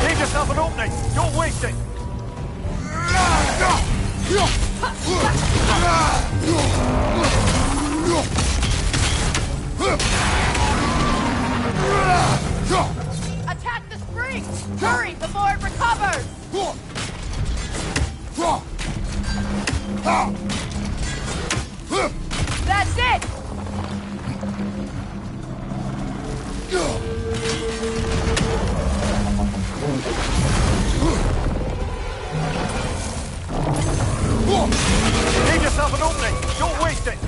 Give yourself an opening! Don't waste it! Attack the spring! Hurry before it recovers! That's it! Give yourself an opening! Don't waste it!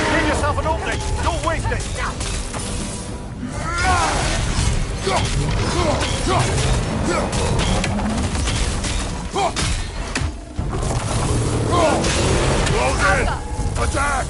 Give yourself an opening! Don't waste it! Close in! Attack!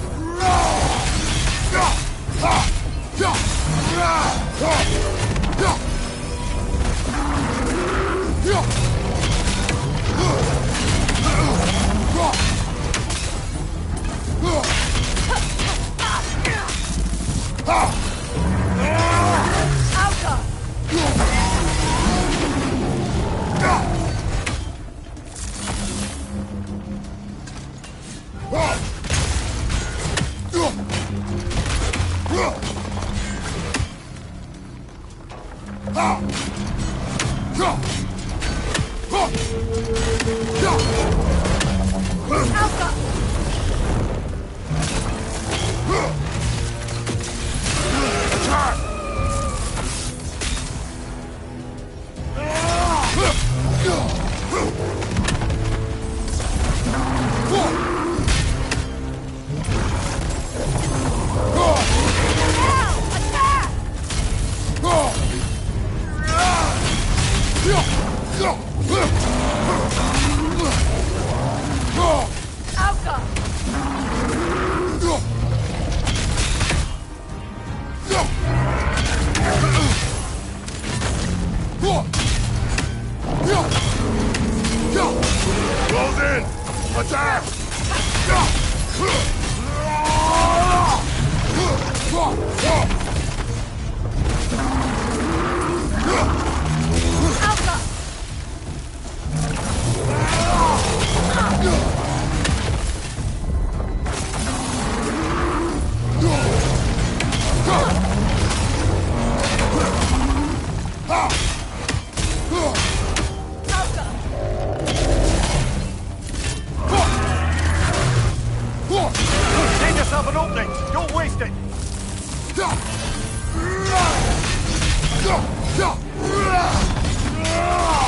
Close in! Attack! Give yourself an opening! Don't waste it! Ah!